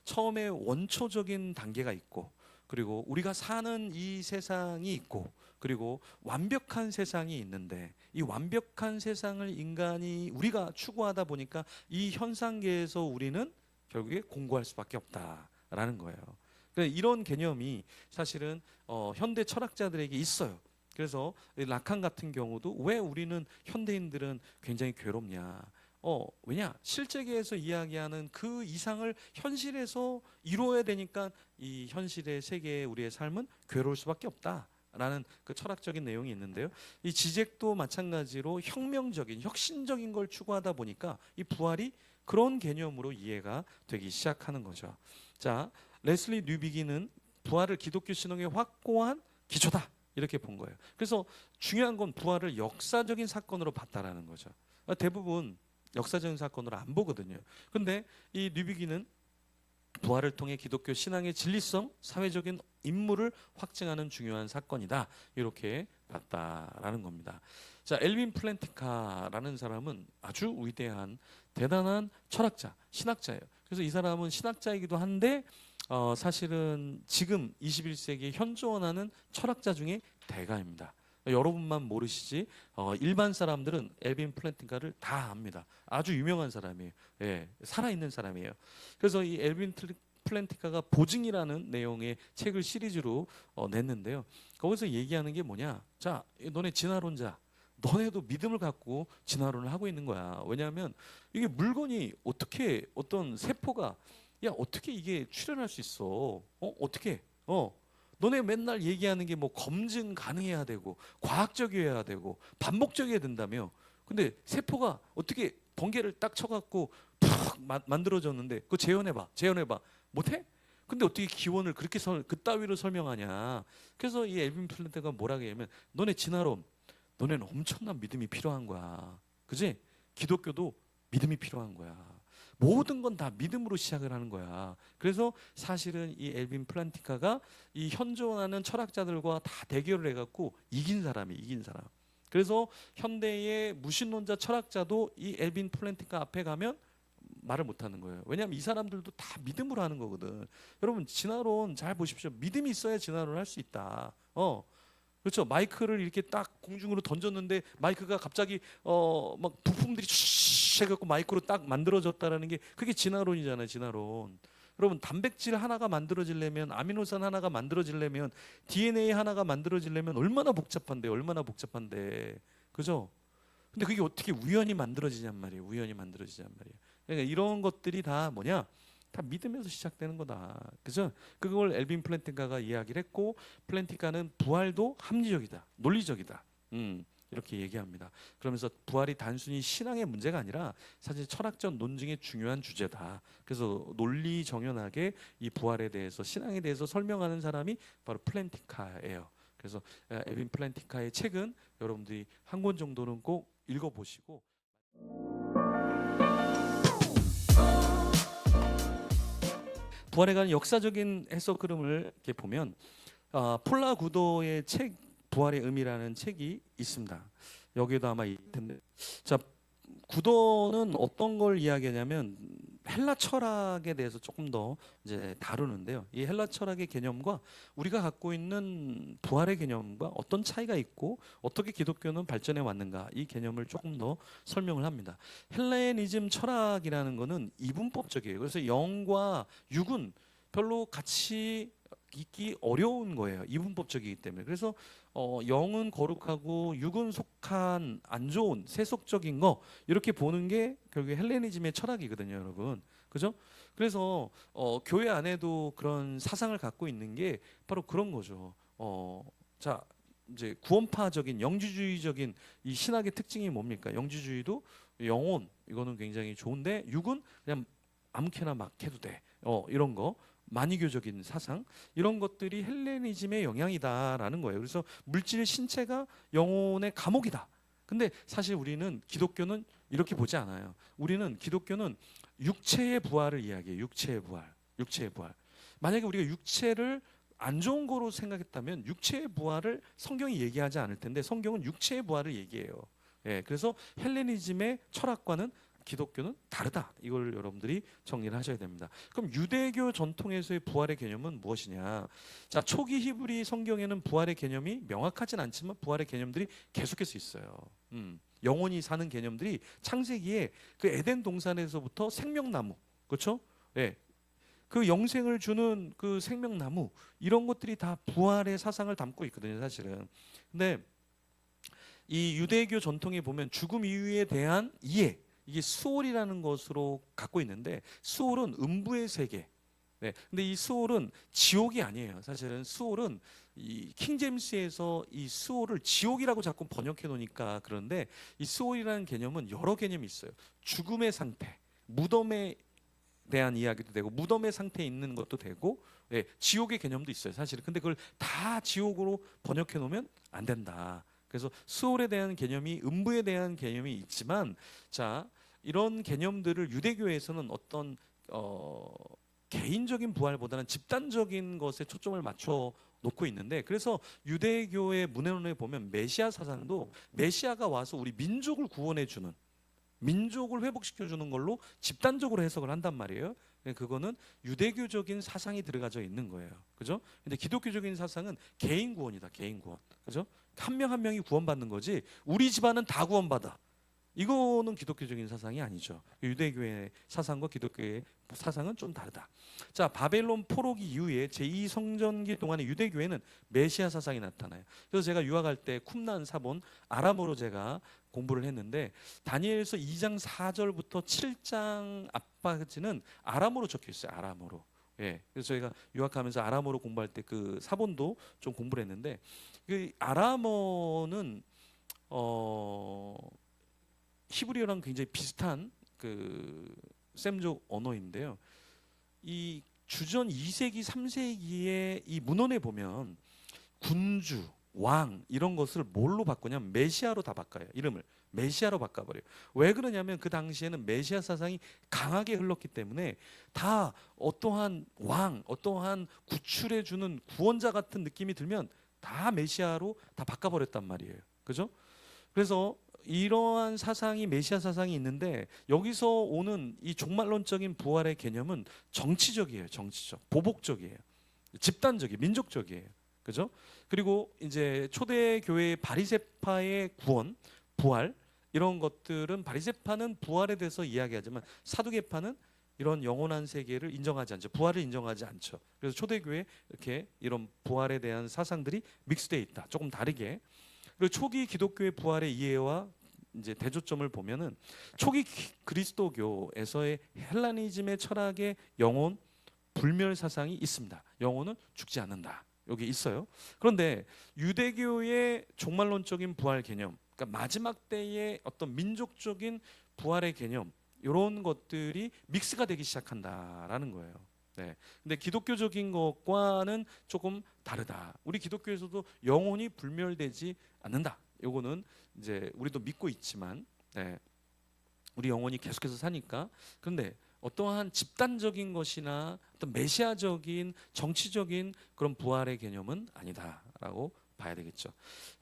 처음에 원초적인 단계가 있고 그리고 우리가 사는 이 세상이 있고 그리고 완벽한 세상이 있는데 이 완벽한 세상을 인간이 우리가 추구하다 보니까 이 현상계에서 우리는 결국에 공고할 수밖에 없다라는 거예요. 그러니까 이런 개념이 사실은 현대 철학자들에게 있어요. 그래서 라칸 같은 경우도 왜 우리는 현대인들은 굉장히 괴롭냐? 왜냐? 실제계에서 이야기하는 그 이상을 현실에서 이루어야 되니까 이 현실의 세계의 우리의 삶은 괴로울 수밖에 없다라는 그 철학적인 내용이 있는데요. 이 지적도 마찬가지로 혁명적인, 혁신적인 걸 추구하다 보니까 이 부활이 그런 개념으로 이해가 되기 시작하는 거죠. 자, 레슬리 뉴비기는 부활을 기독교 신앙의 확고한 기초다 이렇게 본 거예요. 그래서 중요한 건 부활을 역사적인 사건으로 봤다라는 거죠. 대부분 역사적인 사건으로 안 보거든요. 근데 이 뉴비기는 부활을 통해 기독교 신앙의 진리성, 사회적인 임무를 확증하는 중요한 사건이다 이렇게 봤다라는 겁니다. 자, 엘빈 플랜티카라는 사람은 아주 위대한 대단한 철학자, 신학자예요. 그래서 이 사람은 신학자이기도 한데 사실은 지금 21세기에 현존하는 철학자 중에 대가입니다. 여러분만 모르시지 일반 사람들은 엘빈 플랜티카를 다 압니다. 아주 유명한 사람이에요. 예, 살아있는 사람이에요. 그래서 이 엘빈 플랜티카가 보증이라는 내용의 책을 시리즈로 냈는데요. 거기서 얘기하는 게 뭐냐? 자, 너네 진화론자, 너네도 믿음을 갖고 진화론을 하고 있는 거야. 왜냐하면 이게 물건이 어떻게 어떤 세포가 야 어떻게 이게 출현할 수 있어? 어떻게? 너네 맨날 얘기하는 게 뭐 검증 가능해야 되고 과학적이어야 되고 반복적이어야 된다며. 근데 세포가 어떻게 번개를 딱 쳐갖고 탁 만들어졌는데 그거 재현해봐, 재현해봐. 못해? 근데 어떻게 기원을 그렇게 그따위로 설명하냐? 그래서 이 엘빈 플랜트가 뭐라고 하냐면 너네 진화론, 너네는 엄청난 믿음이 필요한 거야. 그지? 기독교도 믿음이 필요한 거야. 모든 건 다 믿음으로 시작을 하는 거야. 그래서 사실은 이 엘빈 플란티카가 이 현존하는 철학자들과 다 대결을 해갖고 이긴 사람이 이긴 사람. 그래서 현대의 무신론자 철학자도 이 엘빈 플란티카 앞에 가면 말을 못하는 거예요. 왜냐하면 이 사람들도 다 믿음으로 하는 거거든. 여러분 진화론 잘 보십시오. 믿음이 있어야 진화론을 할 수 있다. 그렇죠. 마이크를 이렇게 딱 공중으로 던졌는데 마이크가 갑자기 막 부품들이 슉 해갖고 마이크로 딱 만들어졌다라는 게 그게 진화론이잖아요. 진화론. 여러분 단백질 하나가 만들어지려면 아미노산 하나가 만들어지려면 DNA 하나가 만들어지려면 얼마나 복잡한데 얼마나 복잡한데 그죠? 근데 그게 어떻게 우연히 만들어지냔 말이에요. 우연히 만들어지냔 말이에요. 그러니까 이런 것들이 다 뭐냐? 다 믿음에서 시작되는 거다. 그죠? 그걸 엘빈 플랜티카가 이야기를 했고 플랜티카는 부활도 합리적이다. 논리적이다. 이렇게 얘기합니다. 그러면서 부활이 단순히 신앙의 문제가 아니라 사실 철학적 논증의 중요한 주제다. 그래서 논리 정연하게 이 부활에 대해서 신앙에 대해서 설명하는 사람이 바로 플랜티카예요. 그래서 엘빈 플랜티카의 책은 여러분들이 한 권 정도는 꼭 읽어보시고 부활에 관한 역사적인 해석 흐름을 이렇게 보면 폴라 구도의 책 부활의 의미라는 책이 있습니다. 여기에도 아마 있을 텐데 자 구도는 어떤 걸 이야기하냐면 헬라 철학에 대해서 조금 더 이제 다루는데요. 이 헬라 철학의 개념과 우리가 갖고 있는 부활의 개념과 어떤 차이가 있고 어떻게 기독교는 발전해 왔는가 이 개념을 조금 더 설명을 합니다. 헬레니즘 철학이라는 거는 이분법적이에요. 그래서 영과 육은 별로 같이 있기 어려운 거예요. 이분법적이기 때문에. 그래서 영은 거룩하고 육은 속한 안 좋은 세속적인 거 이렇게 보는 게 결국에 헬레니즘의 철학이거든요, 여러분. 그죠? 그래서 교회 안에도 그런 사상을 갖고 있는 게 바로 그런 거죠. 자, 이제 구원파적인 영주주의적인 이 신학의 특징이 뭡니까? 영주주의도 영혼 이거는 굉장히 좋은데 육은 그냥 아무렇게나 막 해도 돼. 이런 거. 만이교적인 사상 이런 것들이 헬레니즘의 영향이다라는 거예요. 그래서 물질 신체가 영혼의 감옥이다. 근데 사실 우리는 기독교는 이렇게 보지 않아요. 우리는 기독교는 육체의 부활을 이야기해요. 육체의 부활. 육체의 부활. 만약에 우리가 육체를 안 좋은 거로 생각했다면 육체의 부활을 성경이 얘기하지 않을 텐데 성경은 육체의 부활을 얘기해요. 예, 그래서 헬레니즘의 철학과는 기독교는 다르다. 이걸 여러분들이 정리를 하셔야 됩니다. 그럼 유대교 전통에서의 부활의 개념은 무엇이냐? 자, 초기 히브리 성경에는 부활의 개념이 명확하진 않지만 부활의 개념들이 계속해서 있어요. 영원히 사는 개념들이 창세기에 그 에덴 동산에서부터 생명나무, 그렇죠? 예, 그 영생을 주는 그 생명나무 이런 것들이 다 부활의 사상을 담고 있거든요, 사실은. 근데 이 유대교 전통에 보면 죽음 이후에 대한 이해 이게 수올이라는 것으로 갖고 있는데 수올은 음부의 세계. 네. 근데 이 수올은 지옥이 아니에요. 사실은 수올은 이 킹제임스에서 이 수올을 지옥이라고 자꾸 번역해 놓으니까 그런데 이 수올이라는 개념은 여러 개념이 있어요. 죽음의 상태, 무덤에 대한 이야기도 되고 무덤의 상태에 있는 것도 되고 예, 지옥의 개념도 있어요. 사실은. 근데 그걸 다 지옥으로 번역해 놓으면 안 된다. 그래서 수월에 대한 개념이 음부에 대한 개념이 있지만 자 이런 개념들을 유대교에서는 어떤 개인적인 부활보다는 집단적인 것에 초점을 맞춰 놓고 있는데 그래서 유대교의 문헌에 보면 메시아 사상도 메시아가 와서 우리 민족을 구원해 주는 민족을 회복시켜 주는 걸로 집단적으로 해석을 한단 말이에요. 그거는 유대교적인 사상이 들어가져 있는 거예요. 그죠? 근데 기독교적인 사상은 개인 구원이다. 개인 구원. 그죠? 한 명 한 명이 구원받는 거지 우리 집안은 다 구원받아. 이거는 기독교적인 사상이 아니죠. 유대교의 사상과 기독교의 사상은 좀 다르다. 자, 바벨론 포로기 이후에 제2성전기 동안의 유대교회는 메시아 사상이 나타나요. 그래서 제가 유학할 때 쿰난 사본 아람어로 제가 공부를 했는데 다니엘서 2장 4절부터 7장 앞까지는 아람어로 적혀 있어요. 아람어로. 예. 그래서 저희가 유학하면서 아람어로 공부할 때 그 사본도 좀 공부를 했는데 그 아람어는 히브리어랑 굉장히 비슷한 그 셈족 언어인데요. 이 주전 2세기, 3세기의 이 문헌에 보면 군주, 왕 이런 것을 뭘로 바꾸냐면 메시아로 다 바꿔요. 이름을 메시아로 바꿔버려요. 왜 그러냐면 그 당시에는 메시아 사상이 강하게 흘렀기 때문에 다 어떠한 왕, 어떠한 구출해주는 구원자 같은 느낌이 들면 다 메시아로 다 바꿔버렸단 말이에요. 그죠? 그래서 이러한 사상이 메시아 사상이 있는데 여기서 오는 이 종말론적인 부활의 개념은 정치적이에요. 정치적, 보복적이에요. 집단적이에요. 민족적이에요. 그죠? 그리고 이제 초대 교회의 바리새파의 구원, 부활 이런 것들은 바리새파는 부활에 대해서 이야기하지만 사두개파는 이런 영원한 세계를 인정하지 않죠. 부활을 인정하지 않죠. 그래서 초대교회 이렇게 이런 부활에 대한 사상들이 믹스되어 있다. 조금 다르게. 그리고 초기 기독교의 부활의 이해와 이제 대조점을 보면은 초기 그리스도교에서의 헬라니즘의 철학의 영혼 불멸 사상이 있습니다. 영혼은 죽지 않는다. 여기 있어요. 그런데 유대교의 종말론적인 부활 개념, 그러니까 마지막 때의 어떤 민족적인 부활의 개념, 이런 것들이 믹스가 되기 시작한다라는 거예요. 네. 근데 기독교적인 것과는 조금 다르다. 우리 기독교에서도 영혼이 불멸되지 않는다. 요거는 이제 우리도 믿고 있지만, 네. 우리 영혼이 계속해서 사니까. 그런데 어떠한 집단적인 것이나 어떤 메시아적인 정치적인 그런 부활의 개념은 아니다라고 봐야 되겠죠.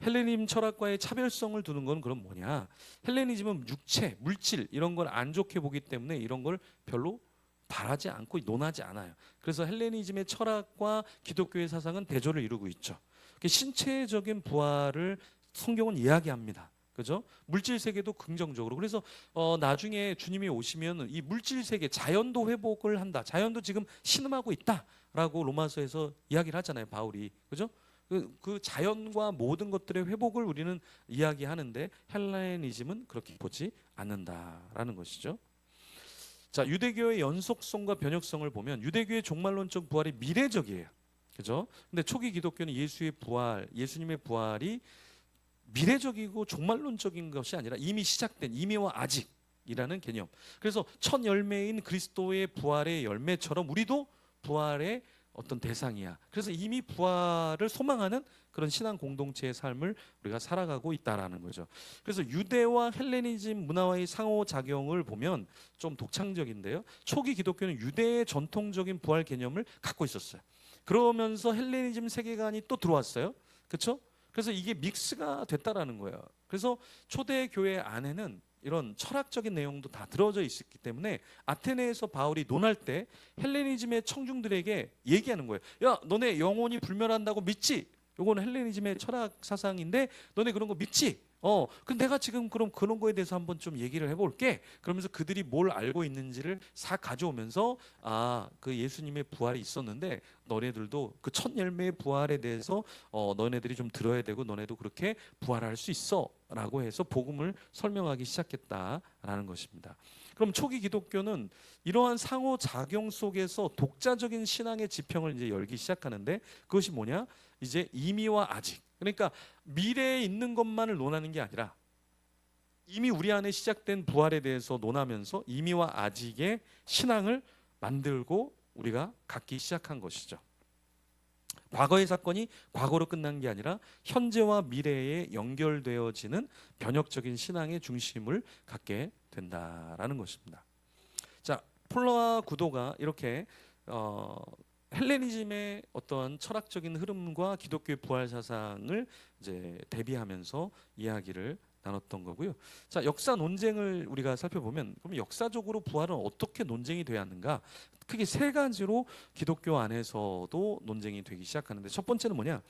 헬레니즘 철학과의 차별성을 두는 건 그럼 뭐냐? 헬레니즘은 육체, 물질 이런 걸 안 좋게 보기 때문에 이런 걸 별로 바라지 않고 논하지 않아요. 그래서 헬레니즘의 철학과 기독교의 사상은 대조를 이루고 있죠. 신체적인 부활을 성경은 이야기합니다. 그죠? 물질 세계도 긍정적으로. 그래서 나중에 주님이 오시면 이 물질 세계 자연도 회복을 한다. 자연도 지금 신음하고 있다라고 로마서에서 이야기를 하잖아요. 바울이. 그죠? 그 자연과 모든 것들의 회복을 우리는 이야기하는데 헬레니즘은 그렇게 보지 않는다라는 것이죠. 자, 유대교의 연속성과 변혁성을 보면 유대교의 종말론적 부활이 미래적이에요. 그죠? 근데 초기 기독교는 예수의 부활, 예수님의 부활이 미래적이고 종말론적인 것이 아니라 이미 시작된 이미와 아직이라는 개념. 그래서 첫 열매인 그리스도의 부활의 열매처럼 우리도 부활의 어떤 대상이야. 그래서 이미 부활을 소망하는 그런 신앙 공동체의 삶을 우리가 살아가고 있다라는 거죠. 그래서 유대와 헬레니즘 문화와의 상호작용을 보면 좀 독창적인데요. 초기 기독교는 유대의 전통적인 부활 개념을 갖고 있었어요. 그러면서 헬레니즘 세계관이 또 들어왔어요. 그렇죠? 그래서 이게 믹스가 됐다라는 거예요. 그래서 초대 교회 안에는 이런 철학적인 내용도 다 들어져 있었기 때문에 아테네에서 바울이 논할 때 헬레니즘의 청중들에게 얘기하는 거예요. 야, 너네 영혼이 불멸한다고 믿지? 요거는 헬레니즘의 철학 사상인데 너네 그런 거 믿지? 근데 내가 지금 그럼 그런 거에 대해서 한번 좀 얘기를 해볼게. 그러면서 그들이 뭘 알고 있는지를 싹 가져오면서 그 예수님의 부활이 있었는데 너네들도 그 첫 열매의 부활에 대해서 너네들이 좀 들어야 되고 너네도 그렇게 부활할 수 있어라고 해서 복음을 설명하기 시작했다라는 것입니다. 그럼 초기 기독교는 이러한 상호 작용 속에서 독자적인 신앙의 지평을 이제 열기 시작하는데 그것이 뭐냐? 이제 이미와 아직. 그러니까 미래에 있는 것만을 논하는 게 아니라 이미 우리 안에 시작된 부활에 대해서 논하면서 이미와 아직의 신앙을 만들고 우리가 갖기 시작한 것이죠. 과거의 사건이 과거로 끝난 게 아니라 현재와 미래에 연결되어지는 변혁적인 신앙의 중심을 갖게 된다라는 것입니다. 자, 폴러와 구도가 이렇게 헬레니즘의 어떤 철학적인 흐름과 기독교의 부활 사상을 이제 대비하면서 이야기를 나눴던 거고요. 자, 역사 논쟁을 우리가 살펴보면 그럼 역사적으로 부활은 어떻게 논쟁이 돼야 하는가? 크게 세 가지로 기독교 안에서도 논쟁이 되기 시작하는데 첫 번째는 뭐냐?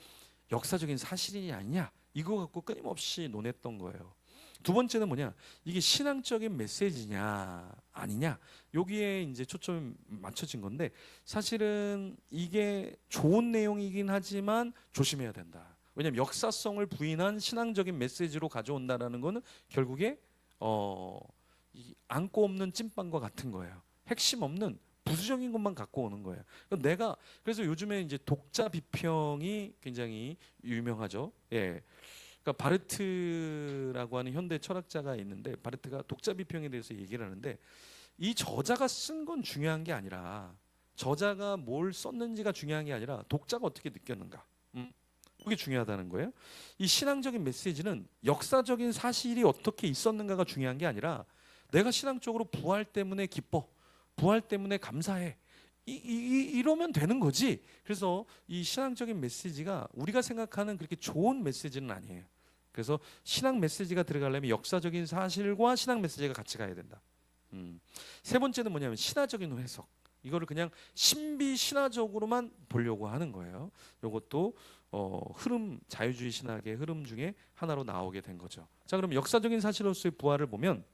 역사적인 사실이 아니냐? 이거 갖고 끊임없이 논했던 거예요. 두 번째는 뭐냐? 이게 신앙적인 메시지냐 아니냐? 여기에 이제 초점이 맞춰진 건데 사실은 이게 좋은 내용이긴 하지만 조심해야 된다. 왜냐하면 역사성을 부인한 신앙적인 메시지로 가져온다라는 거는 결국에 이 안고 없는 찐빵과 같은 거예요. 핵심 없는 부수적인 것만 갖고 오는 거예요. 그래서 요즘에 이제 독자 비평이 굉장히 유명하죠. 예. 그러니까 바르트라고 하는 현대 철학자가 있는데 바르트가 독자 비평에 대해서 얘기를 하는데 이 저자가 쓴 건 중요한 게 아니라 저자가 뭘 썼는지가 중요한 게 아니라 독자가 어떻게 느꼈는가. 그게 중요하다는 거예요. 이 신앙적인 메시지는 역사적인 사실이 어떻게 있었는가가 중요한 게 아니라 내가 신앙적으로 부활 때문에 기뻐, 부활 때문에 감사해. 이러면 되는 거지. 그래서 이 신앙적인 메시지가 우리가 생각하는 그렇게 좋은 메시지는 아니에요. 그래서 신앙 메시지가 들어가려면 역사적인 사실과 신앙 메시지가 같이 가야 된다. 세 번째는 뭐냐면 신화적인 해석. 이거를 그냥 신비 신화적으로만 보려고 하는 거예요. 이것도 흐름, 자유주의 신학의 흐름 중에 하나로 나오게 된 거죠. 자, 그럼 역사적인 사실로서의 부활을 보면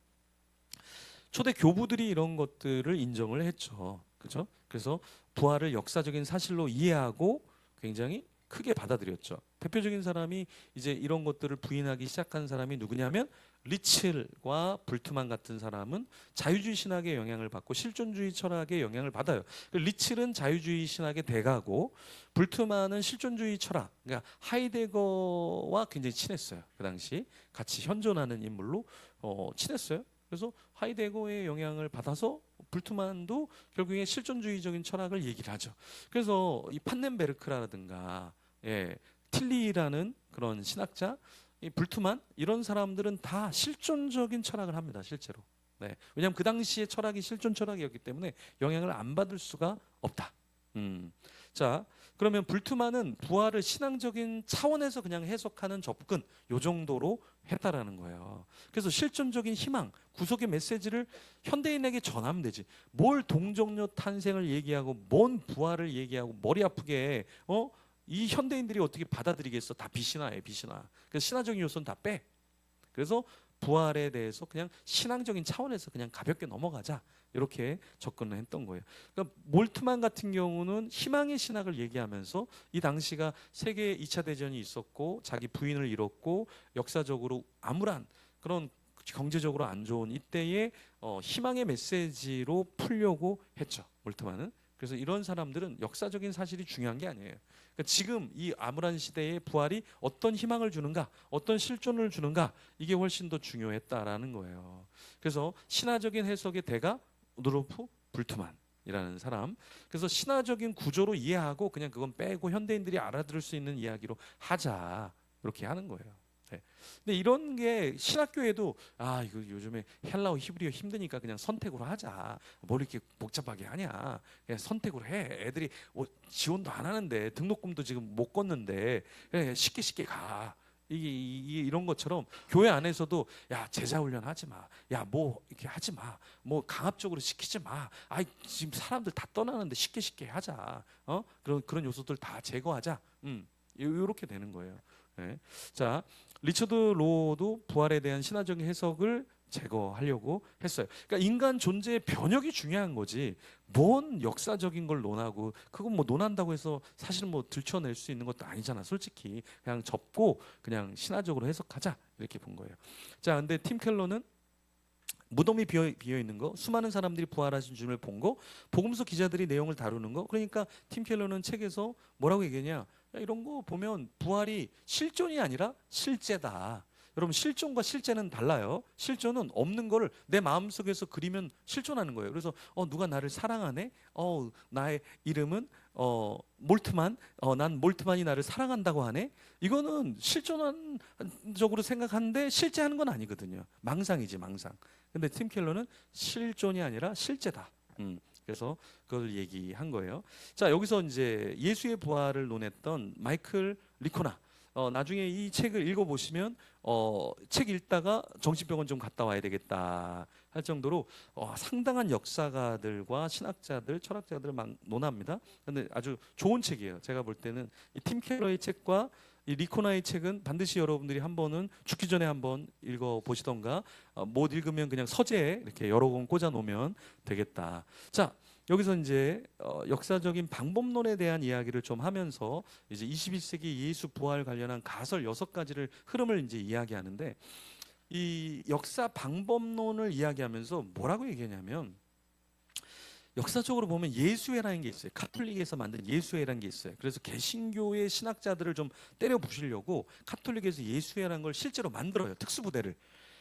초대 교부들이 이런 것들을 인정을 했죠. 그죠? 그래서 부활을 역사적인 사실로 이해하고 굉장히 크게 받아들였죠. 대표적인 사람이 이제 이런 것들을 부인하기 시작한 사람이 누구냐면 리첼과 불트만 같은 사람은 자유주의 신학의 영향을 받고 실존주의 철학의 영향을 받아요. 리첼은 자유주의 신학의 대가고 불트만은 실존주의 철학, 그러니까 하이데거와 굉장히 친했어요. 그 당시 같이 현존하는 인물로 친했어요. 그래서 하이데거의 영향을 받아서 불트만도 결국에 실존주의적인 철학을 얘기를 하죠. 그래서 이 판넨베르크라든가 틸리라는 그런 신학자, 이 불트만 이런 사람들은 다 실존적인 철학을 합니다. 실제로. 왜냐하면 그 당시에 철학이 실존 철학이었기 때문에 영향을 안 받을 수가 없다. 자, 그러면 불트만은 부활을 신앙적인 차원에서 그냥 해석하는 접근 요 정도로 했다라는 거예요. 그래서 실존적인 희망, 구속의 메시지를 현대인에게 전하면 되지. 뭘 동정녀 탄생을 얘기하고 뭔 부활을 얘기하고 머리 아프게 이 현대인들이 어떻게 받아들이겠어? 다 비신화예요, 비신화. 그래서 신화적인 요소는 다 빼. 그래서 부활에 대해서 그냥 신앙적인 차원에서 그냥 가볍게 넘어가자. 이렇게 접근을 했던 거예요. 그러니까 몰트만 같은 경우는 희망의 신학을 얘기하면서 이 당시가 세계 2차 대전이 있었고 자기 부인을 잃었고 역사적으로 암울한 그런 경제적으로 안 좋은 이때에 희망의 메시지로 풀려고 했죠. 몰트만은. 그래서 이런 사람들은 역사적인 사실이 중요한 게 아니에요. 그러니까 지금 이 암울한 시대의 부활이 어떤 희망을 주는가, 어떤 실존을 주는가, 이게 훨씬 더 중요했다라는 거예요. 그래서 신화적인 해석의 대가 우드로프 불트만이라는 사람. 그래서 신화적인 구조로 이해하고 그냥 그건 빼고 현대인들이 알아들을 수 있는 이야기로 하자, 이렇게 하는 거예요. 근데 이런 게 신학교에도 이거 요즘에 헬라어 히브리어 힘드니까 그냥 선택으로 하자. 뭘 이렇게 복잡하게 하냐. 그냥 선택으로 해. 애들이 지원도 안 하는데 등록금도 지금 못 걷는데 그냥 쉽게 쉽게 가. 이게 이런 것처럼 교회 안에서도 야 제자 훈련 하지 마. 야 뭐 이렇게 하지 마. 뭐 강압적으로 시키지 마. 지금 사람들 다 떠나는데 쉽게 쉽게 하자. 그런 요소들 다 제거하자. 이렇게 되는 거예요. 자, 리처드 로도 부활에 대한 신화적인 해석을 제거하려고 했어요. 그러니까 인간 존재의 변혁이 중요한 거지. 뭔 역사적인 걸 논하고 그건 뭐 논한다고 해서 사실은 뭐 들춰낼 수 있는 것도 아니잖아. 솔직히 그냥 접고 그냥 신화적으로 해석하자 이렇게 본 거예요. 자, 근데 팀 켈러는 무덤이 비어 있는 거, 수많은 사람들이 부활하신 주님을 본 거, 복음서 기자들이 내용을 다루는 거. 그러니까 팀 켈러는 책에서 뭐라고 얘기하냐? 이런 거 보면 부활이 실존이 아니라 실제다. 여러분 실존과 실제는 달라요. 실존은 없는 거를 내 마음속에서 그리면 실존하는 거예요. 그래서 누가 나를 사랑하네? 나의 이름은 몰트만. 난 몰트만이 나를 사랑한다고 하네. 이거는 실존적으로 생각하는데 실제 하는 건 아니거든요. 망상이지 망상. 근데 팀 켈러는 실존이 아니라 실제다. 그래서 그걸 얘기한 거예요. 자, 여기서 이제 예수의 부활을 논했던 마이클 리코나. 나중에 이 책을 읽어보시면 책 읽다가 정신병원 좀 갔다 와야 되겠다 할 정도로 상당한 역사가들과 신학자들, 철학자들을 막 논합니다. 근데 아주 좋은 책이에요. 제가 볼 때는 이 팀 켈러의 책과 이 리코나의 책은 반드시 여러분들이 한 번은 죽기 전에 한번 읽어보시던가 못 읽으면 그냥 서재에 이렇게 여러 권 꽂아 놓으면 되겠다. 자, 여기서 이제 역사적인 방법론에 대한 이야기를 좀 하면서 이제 21세기 예수 부활 관련한 가설 6가지를 흐름을 이제 이야기하는데 이 역사 방법론을 이야기하면서 뭐라고 얘기하냐면 역사적으로 보면 예수회라는 게 있어요. 카톨릭에서 만든 예수회라는 게 있어요. 그래서 개신교의 신학자들을 좀 때려 부시려고 카톨릭에서 예수회라는 걸 실제로 만들어요. 특수부대를.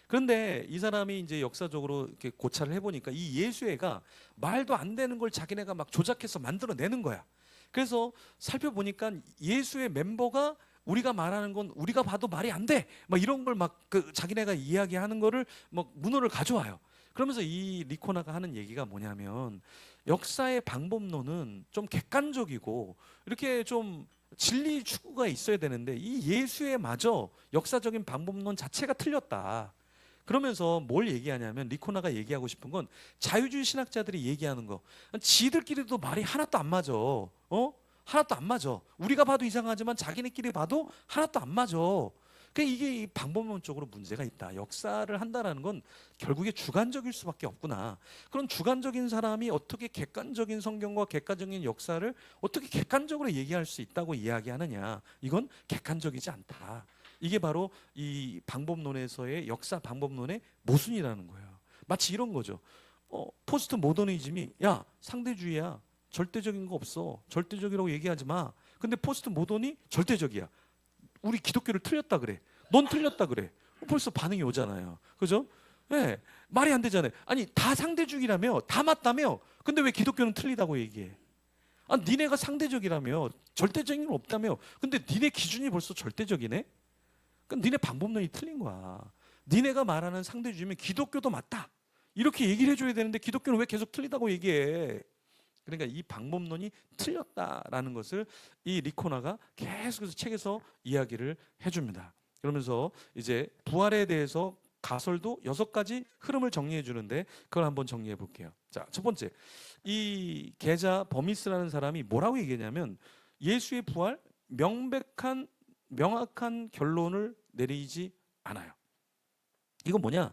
그런데 이 사람이 이제 역사적으로 이렇게 고찰을 해보니까 이 예수회가 말도 안 되는 걸 자기네가 막 조작해서 만들어내는 거야. 그래서 살펴보니까 예수회 멤버가 우리가 말하는 건 우리가 봐도 말이 안 돼. 막 이런 걸 막 그 자기네가 이야기하는 거를 막 문헌을 가져와요. 그러면서 이 리코나가 하는 얘기가 뭐냐면 역사의 방법론은 좀 객관적이고 이렇게 좀 진리 추구가 있어야 되는데 이 예수에 마저 역사적인 방법론 자체가 틀렸다. 그러면서 뭘 얘기하냐면 리코나가 얘기하고 싶은 건 자유주의 신학자들이 얘기하는 거 지들끼리도 말이 하나도 안 맞아. 하나도 안 맞아. 우리가 봐도 이상하지만 자기네끼리 봐도 하나도 안 맞아. 그러니까 이게 이 방법론적으로 문제가 있다. 역사를 한다라는 건 결국에 주관적일 수밖에 없구나. 그런 주관적인 사람이 어떻게 객관적인 성경과 객관적인 역사를 어떻게 객관적으로 얘기할 수 있다고 이야기하느냐. 이건 객관적이지 않다. 이게 바로 이 방법론에서의 역사 방법론의 모순이라는 거예요. 마치 이런 거죠. 포스트 모더니즘이 야 상대주의야. 절대적인 거 없어. 절대적이라고 얘기하지 마. 근데 포스트 모던이 절대적이야. 우리 기독교를 틀렸다 그래. 넌 틀렸다 그래. 벌써 반응이 오잖아요. 그죠? 네, 말이 안 되잖아요. 아니 다 상대주의라며 다 맞다며. 근데 왜 기독교는 틀리다고 얘기해? 니네가 상대적이라며 절대적인 건 없다며. 근데 니네 기준이 벌써 절대적이네. 그럼 니네 방법론이 틀린 거야. 니네가 말하는 상대주의면 기독교도 맞다. 이렇게 얘기를 해줘야 되는데 기독교는 왜 계속 틀리다고 얘기해? 그러니까 이 방법론이 틀렸다라는 것을 이 리코나가 계속해서 책에서 이야기를 해줍니다. 그러면서 이제 부활에 대해서 가설도 6가지 흐름을 정리해 주는데 그걸 한번 정리해 볼게요. 자, 첫 번째, 이 계자 버미스라는 사람이 뭐라고 얘기했냐면 예수의 부활 명확한 결론을 내리지 않아요. 이건 뭐냐?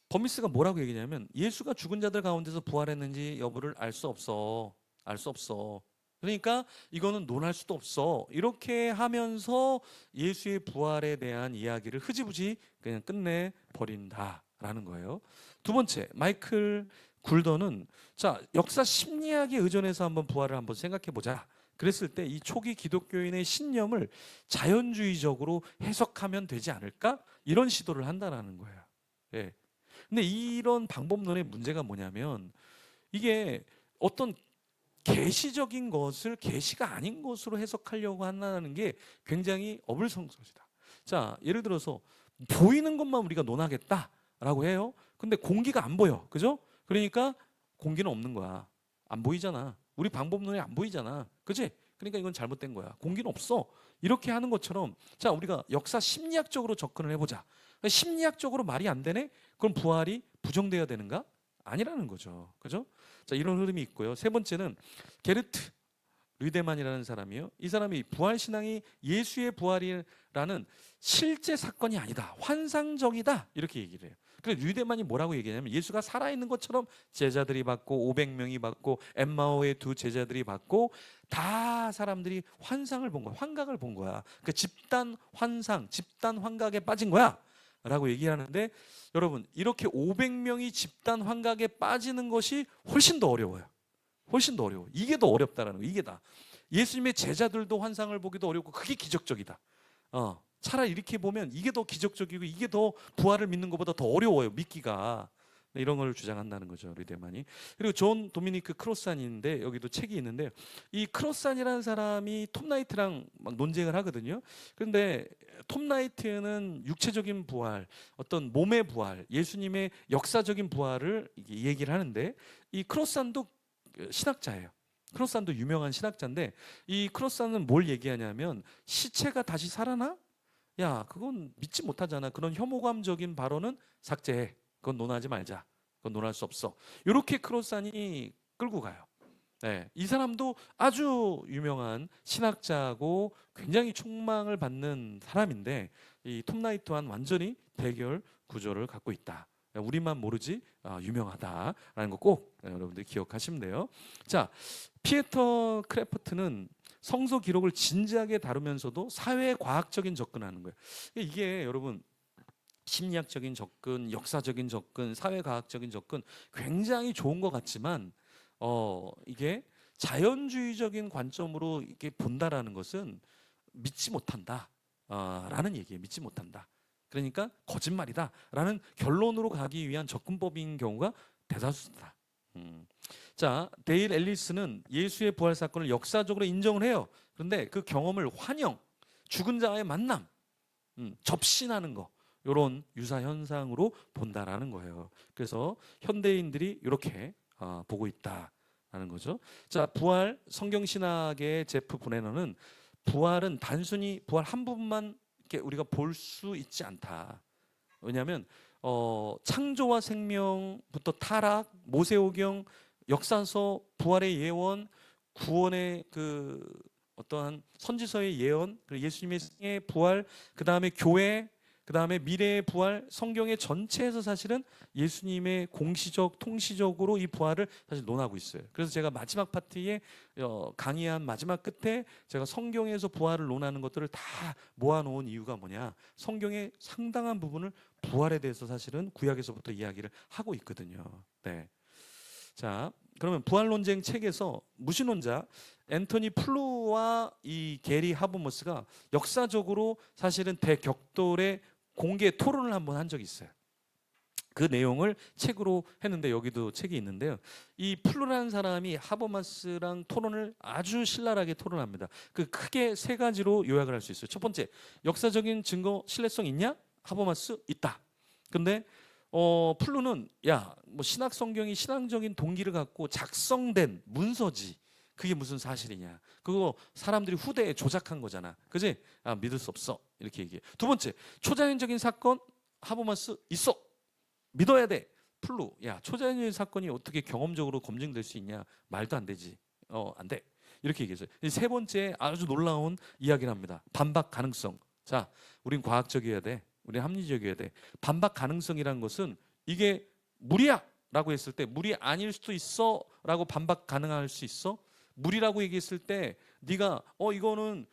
버미스가 뭐라고 얘기냐면 예수가 죽은 자들 가운데서 부활했는지 여부를 알 수 없어. 알 수 없어. 그러니까 이거는 논할 수도 없어. 이렇게 하면서 예수의 부활에 대한 이야기를 흐지부지 그냥 끝내 버린다라는 거예요. 두 번째, 마이클 굴던은 자, 역사 심리학에 의존해서 한번 부활을 한번 생각해 보자. 그랬을 때 이 초기 기독교인의 신념을 자연주의적으로 해석하면 되지 않을까? 이런 시도를 한다라는 거예요. 예. 근데 이런 방법론의 문제가 뭐냐면 이게 어떤 계시적인 것을 계시가 아닌 것으로 해석하려고 한다는 게 굉장히 어불성설이다. 자, 예를 들어서 보이는 것만 우리가 논하겠다라고 해요. 근데 공기가 안 보여. 그죠? 그러니까 공기는 없는 거야. 안 보이잖아. 우리 방법론이 안 보이잖아. 그지? 그러니까 이건 잘못된 거야. 공기는 없어. 이렇게 하는 것처럼 자, 우리가 역사 심리학적으로 접근을 해보자. 심리학적으로 말이 안 되네? 그럼 부활이 부정돼야 되는가? 아니라는 거죠. 그죠? 자, 이런 흐름이 있고요. 세 번째는 게르트 류데만이라는 사람이요. 이 사람이 부활 신앙이 예수의 부활이라는 실제 사건이 아니다. 환상적이다. 이렇게 얘기를 해요. 그래서 류데만이 뭐라고 얘기하냐면 예수가 살아있는 것처럼 제자들이 받고 500명이 받고 엠마오의 2 제자들이 받고 다 사람들이 환상을 본 거야. 환각을 본 거야. 그 집단 환상, 집단 환각에 빠진 거야. 라고 얘기하는데 여러분 이렇게 500명이 집단 환각에 빠지는 것이 훨씬 더 어려워요. 훨씬 더 어려워. 이게 더 어렵다라는 거. 이게 다. 예수님의 제자들도 환상을 보기도 어렵고 그게 기적적이다. 차라리 이렇게 보면 이게 더 기적적이고 이게 더 부활을 믿는 것보다 더 어려워요. 믿기가. 이런 걸 주장한다는 거죠. 류데만이. 그리고 존 도미니크 크로산인데 여기도 책이 있는데 이 크로산이라는 사람이 톰 나이트랑 막 논쟁을 하거든요. 그런데 톰 나이트는 육체적인 부활, 어떤 몸의 부활, 예수님의 역사적인 부활을 얘기를 하는데 이 크로산도 신학자예요. 크로산도 유명한 신학자인데 이 크로산은 뭘 얘기하냐면 시체가 다시 살아나? 야, 그건 믿지 못하잖아. 그런 혐오감적인 발언은 삭제해. 그건 논하지 말자. 그건 논할 수 없어. 이렇게 크로산이 끌고 가요. 네, 이 사람도 아주 유명한 신학자고 굉장히 총망을 받는 사람인데 이 톰 나이트와는 완전히 대결 구조를 갖고 있다. 우리만 모르지 유명하다라는 거 꼭 여러분들 기억하시면 돼요. 자, 피에터 크래프트는 성서 기록을 진지하게 다루면서도 사회과학적인 접근하는 거예요. 이게 여러분 심리학적인 접근, 역사적인 접근, 사회과학적인 접근 굉장히 좋은 것 같지만 이게 자연주의적인 관점으로 이렇게 본다라는 것은 믿지 못한다. 라는 얘기예요. 믿지 못한다. 그러니까 거짓말이다라는 결론으로 가기 위한 접근법인 경우가 대다수다. 자, 데일 앨리스는 예수의 부활 사건을 역사적으로 인정을 해요. 그런데 그 경험을 환영, 죽은 자와의 만남, 접신하는 거, 이런 유사 현상으로 본다라는 거예요. 그래서 현대인들이 이렇게 보고 있다라는 거죠. 자, 부활 성경 신학의 제프 브레너는 부활은 단순히 부활 한 부분만 이렇게 우리가 볼 수 있지 않다. 왜냐하면 창조와 생명부터 타락, 모세오경, 역사서, 부활의 예언, 구원의 그 어떠한 선지서의 예언, 그리고 예수님의 생의 부활, 그 다음에 교회, 그 다음에 미래의 부활, 성경의 전체에서 사실은 예수님의 공시적, 통시적으로 이 부활을 사실 논하고 있어요. 그래서 제가 마지막 파트에 강의한 마지막 끝에 제가 성경에서 부활을 논하는 것들을 다 모아놓은 이유가 뭐냐, 성경의 상당한 부분을 부활에 대해서 사실은 구약에서부터 이야기를 하고 있거든요. 네. 자, 그러면 부활 논쟁 책에서 무신론자 앤토니 플루와 이 게리 하버머스가 역사적으로 사실은 대격돌의 공개 토론을 한번 한 적이 있어요. 그 내용을 책으로 했는데 여기도 책이 있는데요. 이 플루라는 사람이 하버마스랑 토론을 아주 신랄하게 토론합니다. 그 크게 세 가지로 요약을 할 수 있어요. 첫 번째, 역사적인 증거 신뢰성 있냐? 하버마스 있다. 근데 플루는 뭐 신학 성경이 신앙적인 동기를 갖고 작성된 문서지, 그게 무슨 사실이냐, 그거 사람들이 후대에 조작한 거잖아, 그지? 믿을 수 없어, 이렇게 얘기해. 두 번째, 초자연적인 사건, 하버마스 있어, 믿어야 돼. 플루, 초자연적인 사건이 어떻게 경험적으로 검증될 수 있냐, 말도 안 되지, 안 돼, 이렇게 얘기했어요. 세 번째, 아주 놀라운 이야기를 합니다. 반박 가능성. 자, 우린 과학적이어야 돼, 우리 합리적이어야 돼. 반박 가능성이라는 것은 이게 물이야 라고 했을 때 물이 아닐 수도 있어 라고 반박 가능할 수 있어? 물이라고 얘기했을 때 네가 이거는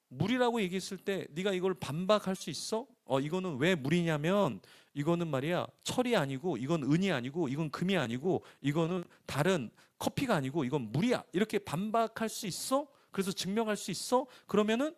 물이라고 얘기했을 때 네가 이걸 반박할 수 있어? 이거는 왜 물이냐면 이거는 말이야 철이 아니고, 이건 은이 아니고, 이건 금이 아니고, 이거는 다른 커피가 아니고, 이건 물이야, 이렇게 반박할 수 있어? 그래서 증명할 수 있어? 그러면은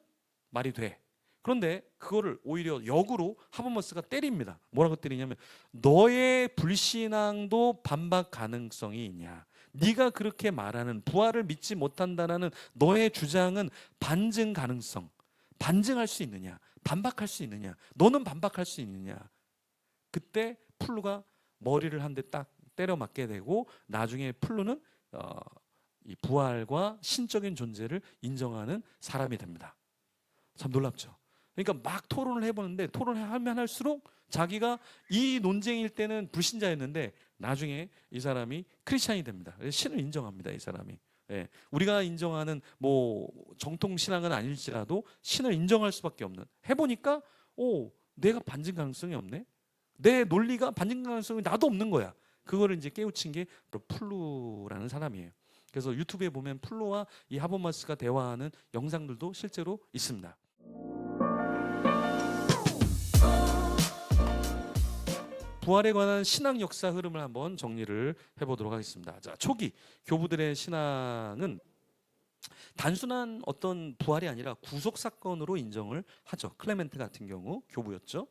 말이 돼. 그런데 그거를 오히려 역으로 하버머스가 때립니다. 뭐라고 때리냐면, 너의 불신앙도 반박 가능성이 있냐, 네가 그렇게 말하는 부활을 믿지 못한다라는 너의 주장은 반증 가능성, 반증할 수 있느냐, 반박할 수 있느냐, 너는 반박할 수 있느냐. 그때 플루가 머리를 한 대 딱 때려 맞게 되고, 나중에 플루는 이 부활과 신적인 존재를 인정하는 사람이 됩니다. 참 놀랍죠. 그러니까 막 토론을 해보는데, 토론을 하면 할수록 자기가 이 논쟁일 때는 불신자였는데 나중에 이 사람이 크리스찬이 됩니다. 신을 인정합니다, 이 사람이. 우리가 인정하는 뭐 정통 신앙은 아닐지라도 신을 인정할 수밖에 없는. 해보니까 내가 반증 가능성이 없네. 내 논리가 반증 가능성이 나도 없는 거야. 그거를 이제 깨우친 게 바로 플루라는 사람이에요. 그래서 유튜브에 보면 플루와 이 하버마스가 대화하는 영상들도 실제로 있습니다. 부활에 관한 신앙 역사 흐름을 한번 정리를 해보도록 하겠습니다. 자, 초기 교부들의 신앙은 단순한 어떤 부활이 아니라 구속 사건으로 인정을 하죠. 클레멘트 같은 경우 교부였죠.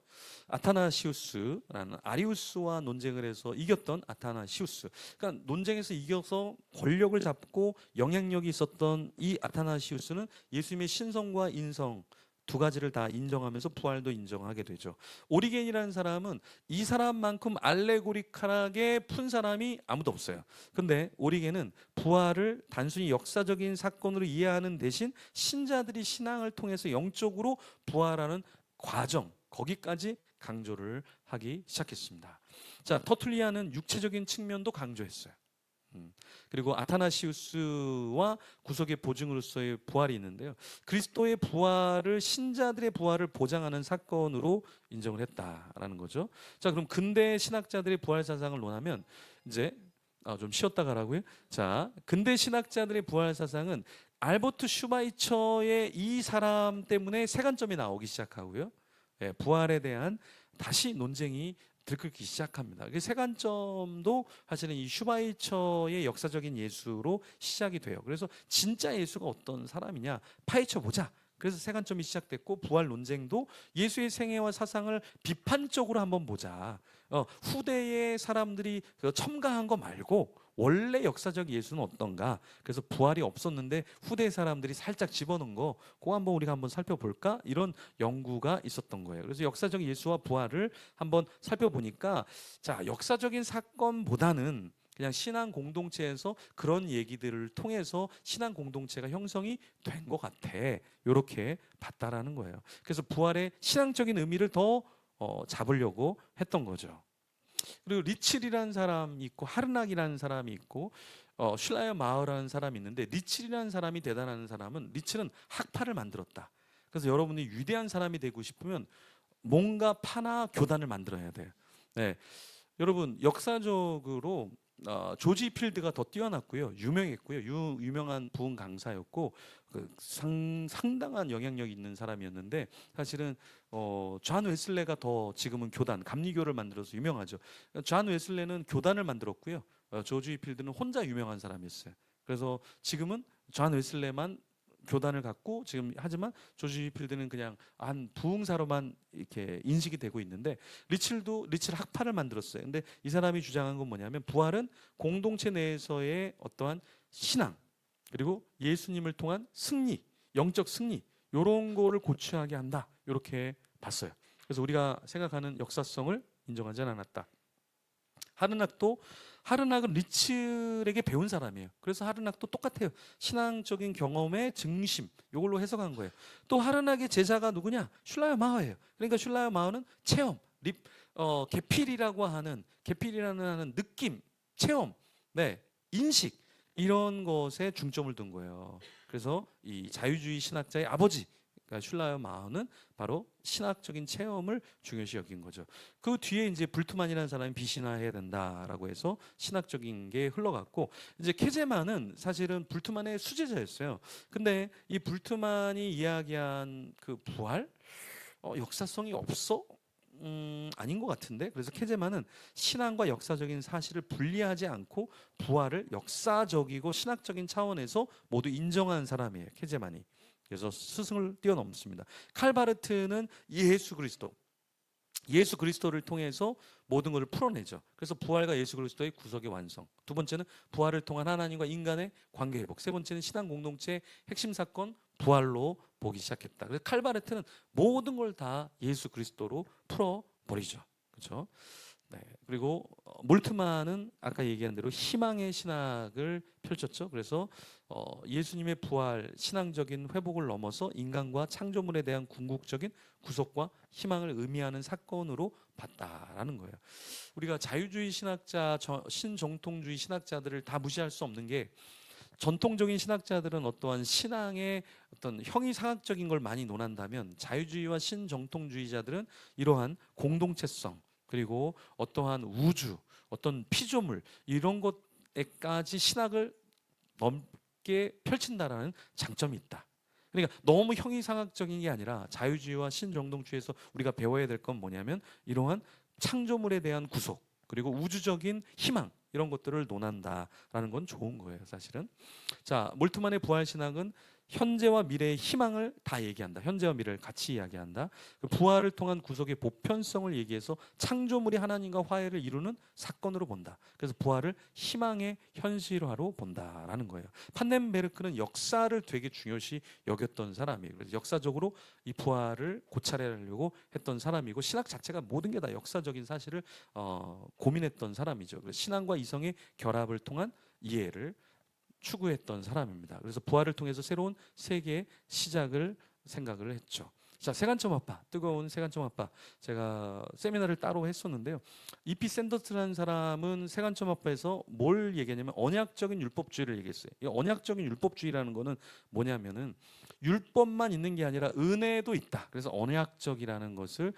아타나시우스라는 아리우스와 논쟁을 해서 이겼던 아타나시우스. 그러니까 논쟁에서 이겨서 권력을 잡고 영향력이 있었던 이 아타나시우스는 예수님의 신성과 인성 두 가지를 다 인정하면서 부활도 인정하게 되죠. 오리겐이라는 사람은 이 사람만큼 알레고리컬하게 푼 사람이 아무도 없어요. 근데 오리겐은 부활을 단순히 역사적인 사건으로 이해하는 대신 신자들이 신앙을 통해서 영적으로 부활하는 과정, 거기까지 강조를 하기 시작했습니다. 자, 터툴리안은 육체적인 측면도 강조했어요. 그리고 아타나시우스와 구속의 보증으로서의 부활이 있는데요. 그리스도의 부활을, 신자들의 부활을 보장하는 사건으로 인정을 했다라는 거죠. 자, 그럼 근대 신학자들의 부활 사상을 논하면 이제 좀 쉬었다 가라고요. 자, 근대 신학자들의 부활 사상은 알버트 슈바이처의 이 사람 때문에 세관점이 나오기 시작하고요. 부활에 대한 다시 논쟁이 들끓기 시작합니다. 세관점도 사실은 이 슈바이처의 역사적인 예수로 시작이 돼요. 그래서 진짜 예수가 어떤 사람이냐 파헤쳐 보자. 그래서 세관점이 시작됐고, 부활 논쟁도 예수의 생애와 사상을 비판적으로 한번 보자. 후대의 사람들이 첨가한 거 말고 원래 역사적 예수는 어떤가? 그래서 부활이 없었는데 후대 사람들이 살짝 집어넣은 거, 그거 한번 우리가 한번 살펴볼까? 이런 연구가 있었던 거예요. 그래서 역사적 예수와 부활을 한번 살펴보니까, 자, 역사적인 사건보다는 그냥 신앙 공동체에서 그런 얘기들을 통해서 신앙 공동체가 형성이 된 것 같아. 이렇게 봤다라는 거예요. 그래서 부활의 신앙적인 의미를 더 잡으려고 했던 거죠. 그리고 리칠이라는 사람이 있고 하르낙이라는 사람이 있고 슐라이어 마어라는 사람이 있는데, 리칠이라는 사람이 대단한 사람은, 리칠은 학파를 만들었다. 그래서 여러분이 위대한 사람이 되고 싶으면 뭔가 파나 교단을 만들어야 돼요. 네. 여러분 역사적으로 조지 필드가 더 뛰어났고요, 유명했고요, 유명한 부흥 강사였고 상당한 영향력 있는 사람이었는데, 사실은 존 웨슬레가 더 지금은 교단 감리교를 만들어서 유명하죠. 존 웨슬레는 교단을 만들었고요, 조지 필드는 혼자 유명한 사람이었어요. 그래서 지금은 존 웨슬레만 교단을 갖고 지금 하지만 조지 필드는 그냥 한 부흥사로만 이렇게 인식이 되고 있는데, 리칠 학파를 만들었어요. 근데 이 사람이 주장한 건 뭐냐면, 부활은 공동체 내에서의 어떠한 신앙, 그리고 예수님을 통한 승리, 영적 승리, 이런 거를 고취하게 한다, 이렇게 봤어요. 그래서 우리가 생각하는 역사성을 인정하지 않았다. 하르낙은 리칠에게 배운 사람이에요. 그래서 하르낙도 똑같아요. 신앙적인 경험의 증심, 이걸로 해석한 거예요. 또 하르낙의 제자가 누구냐? 슐라이어 마어예요. 그러니까 슐라이어 마어는 체험, 게필이라는 하는 느낌, 체험, 네, 인식, 이런 것에 중점을 둔 거예요. 그래서 이 자유주의 신학자의 아버지, 그러니까 슐라이어 마어는 바로 신학적인 체험을 중요시 여긴 거죠. 그 뒤에 이제 불트만이라는 사람이 비신화해야 된다라고 해서 신학적인 게 흘러갔고, 이제 케제만은 사실은 불트만의 수제자였어요. 근데 이 불트만이 이야기한 그 부활, 역사성이 없어? 아닌 것 같은데. 그래서 케제만은 신앙과 역사적인 사실을 분리하지 않고 부활을 역사적이고 신학적인 차원에서 모두 인정한 사람이에요, 케제만이. 그래서 스승을 뛰어넘습니다. 칼바르트는 예수 그리스도를 통해서 모든 것을 풀어내죠. 그래서 부활과 예수 그리스도의 구속의 완성. 두 번째는 부활을 통한 하나님과 인간의 관계 회복. 세 번째는 신앙 공동체의 핵심 사건 부활로 보기 시작했다. 그래서 칼바르트는 모든 걸 다 예수 그리스도로 풀어버리죠. 그렇죠? 네. 그리고 몰트만은 아까 얘기한 대로 희망의 신학을 펼쳤죠. 그래서 예수님의 부활, 신앙적인 회복을 넘어서 인간과 창조물에 대한 궁극적인 구속과 희망을 의미하는 사건으로 봤다라는 거예요. 우리가 자유주의 신학자, 신정통주의 신학자들을 다 무시할 수 없는 게, 전통적인 신학자들은 어떠한 신앙의 어떤 형이상학적인 걸 많이 논한다면, 자유주의와 신정통주의자들은 이러한 공동체성, 그리고 어떠한 우주, 어떤 피조물, 이런 것에까지 신학을 넓게 펼친다라는 장점이 있다. 그러니까 너무 형이상학적인 게 아니라 자유주의와 신정동주의에서 우리가 배워야 될 건 뭐냐면, 이러한 창조물에 대한 구속, 그리고 우주적인 희망, 이런 것들을 논한다라는 건 좋은 거예요, 사실은. 자, 몰트만의 부활 신학은 현재와 미래의 희망을 다 얘기한다. 현재와 미래를 같이 이야기한다. 부활을 통한 구속의 보편성을 얘기해서 창조물이 하나님과 화해를 이루는 사건으로 본다. 그래서 부활을 희망의 현실화로 본다라는 거예요. 판넨베르크는 역사를 되게 중요시 여겼던 사람이에요. 그래서 역사적으로 이 부활을 고찰하려고 했던 사람이고, 신학 자체가 모든 게 다 역사적인 사실을 고민했던 사람이죠. 그래서 신앙과 이성의 결합을 통한 이해를 추구했던 사람입니다. 그래서 부활을 통해서 새로운 세계의 시작을 생각을 했죠. 자, 세간점 아빠, 뜨거운 세간점 아빠. 제가 세미나를 따로 했었는데요. 이피 샌더스라는 사람은 세간점 아빠에서 뭘 얘기했냐면, 언약적인 율법주의를 얘기했어요. 이 언약적인 율법주의라는 거는 뭐냐면은, 율법만 있는 게 아니라 은혜도 있다. 그래서 언약적이라는 것을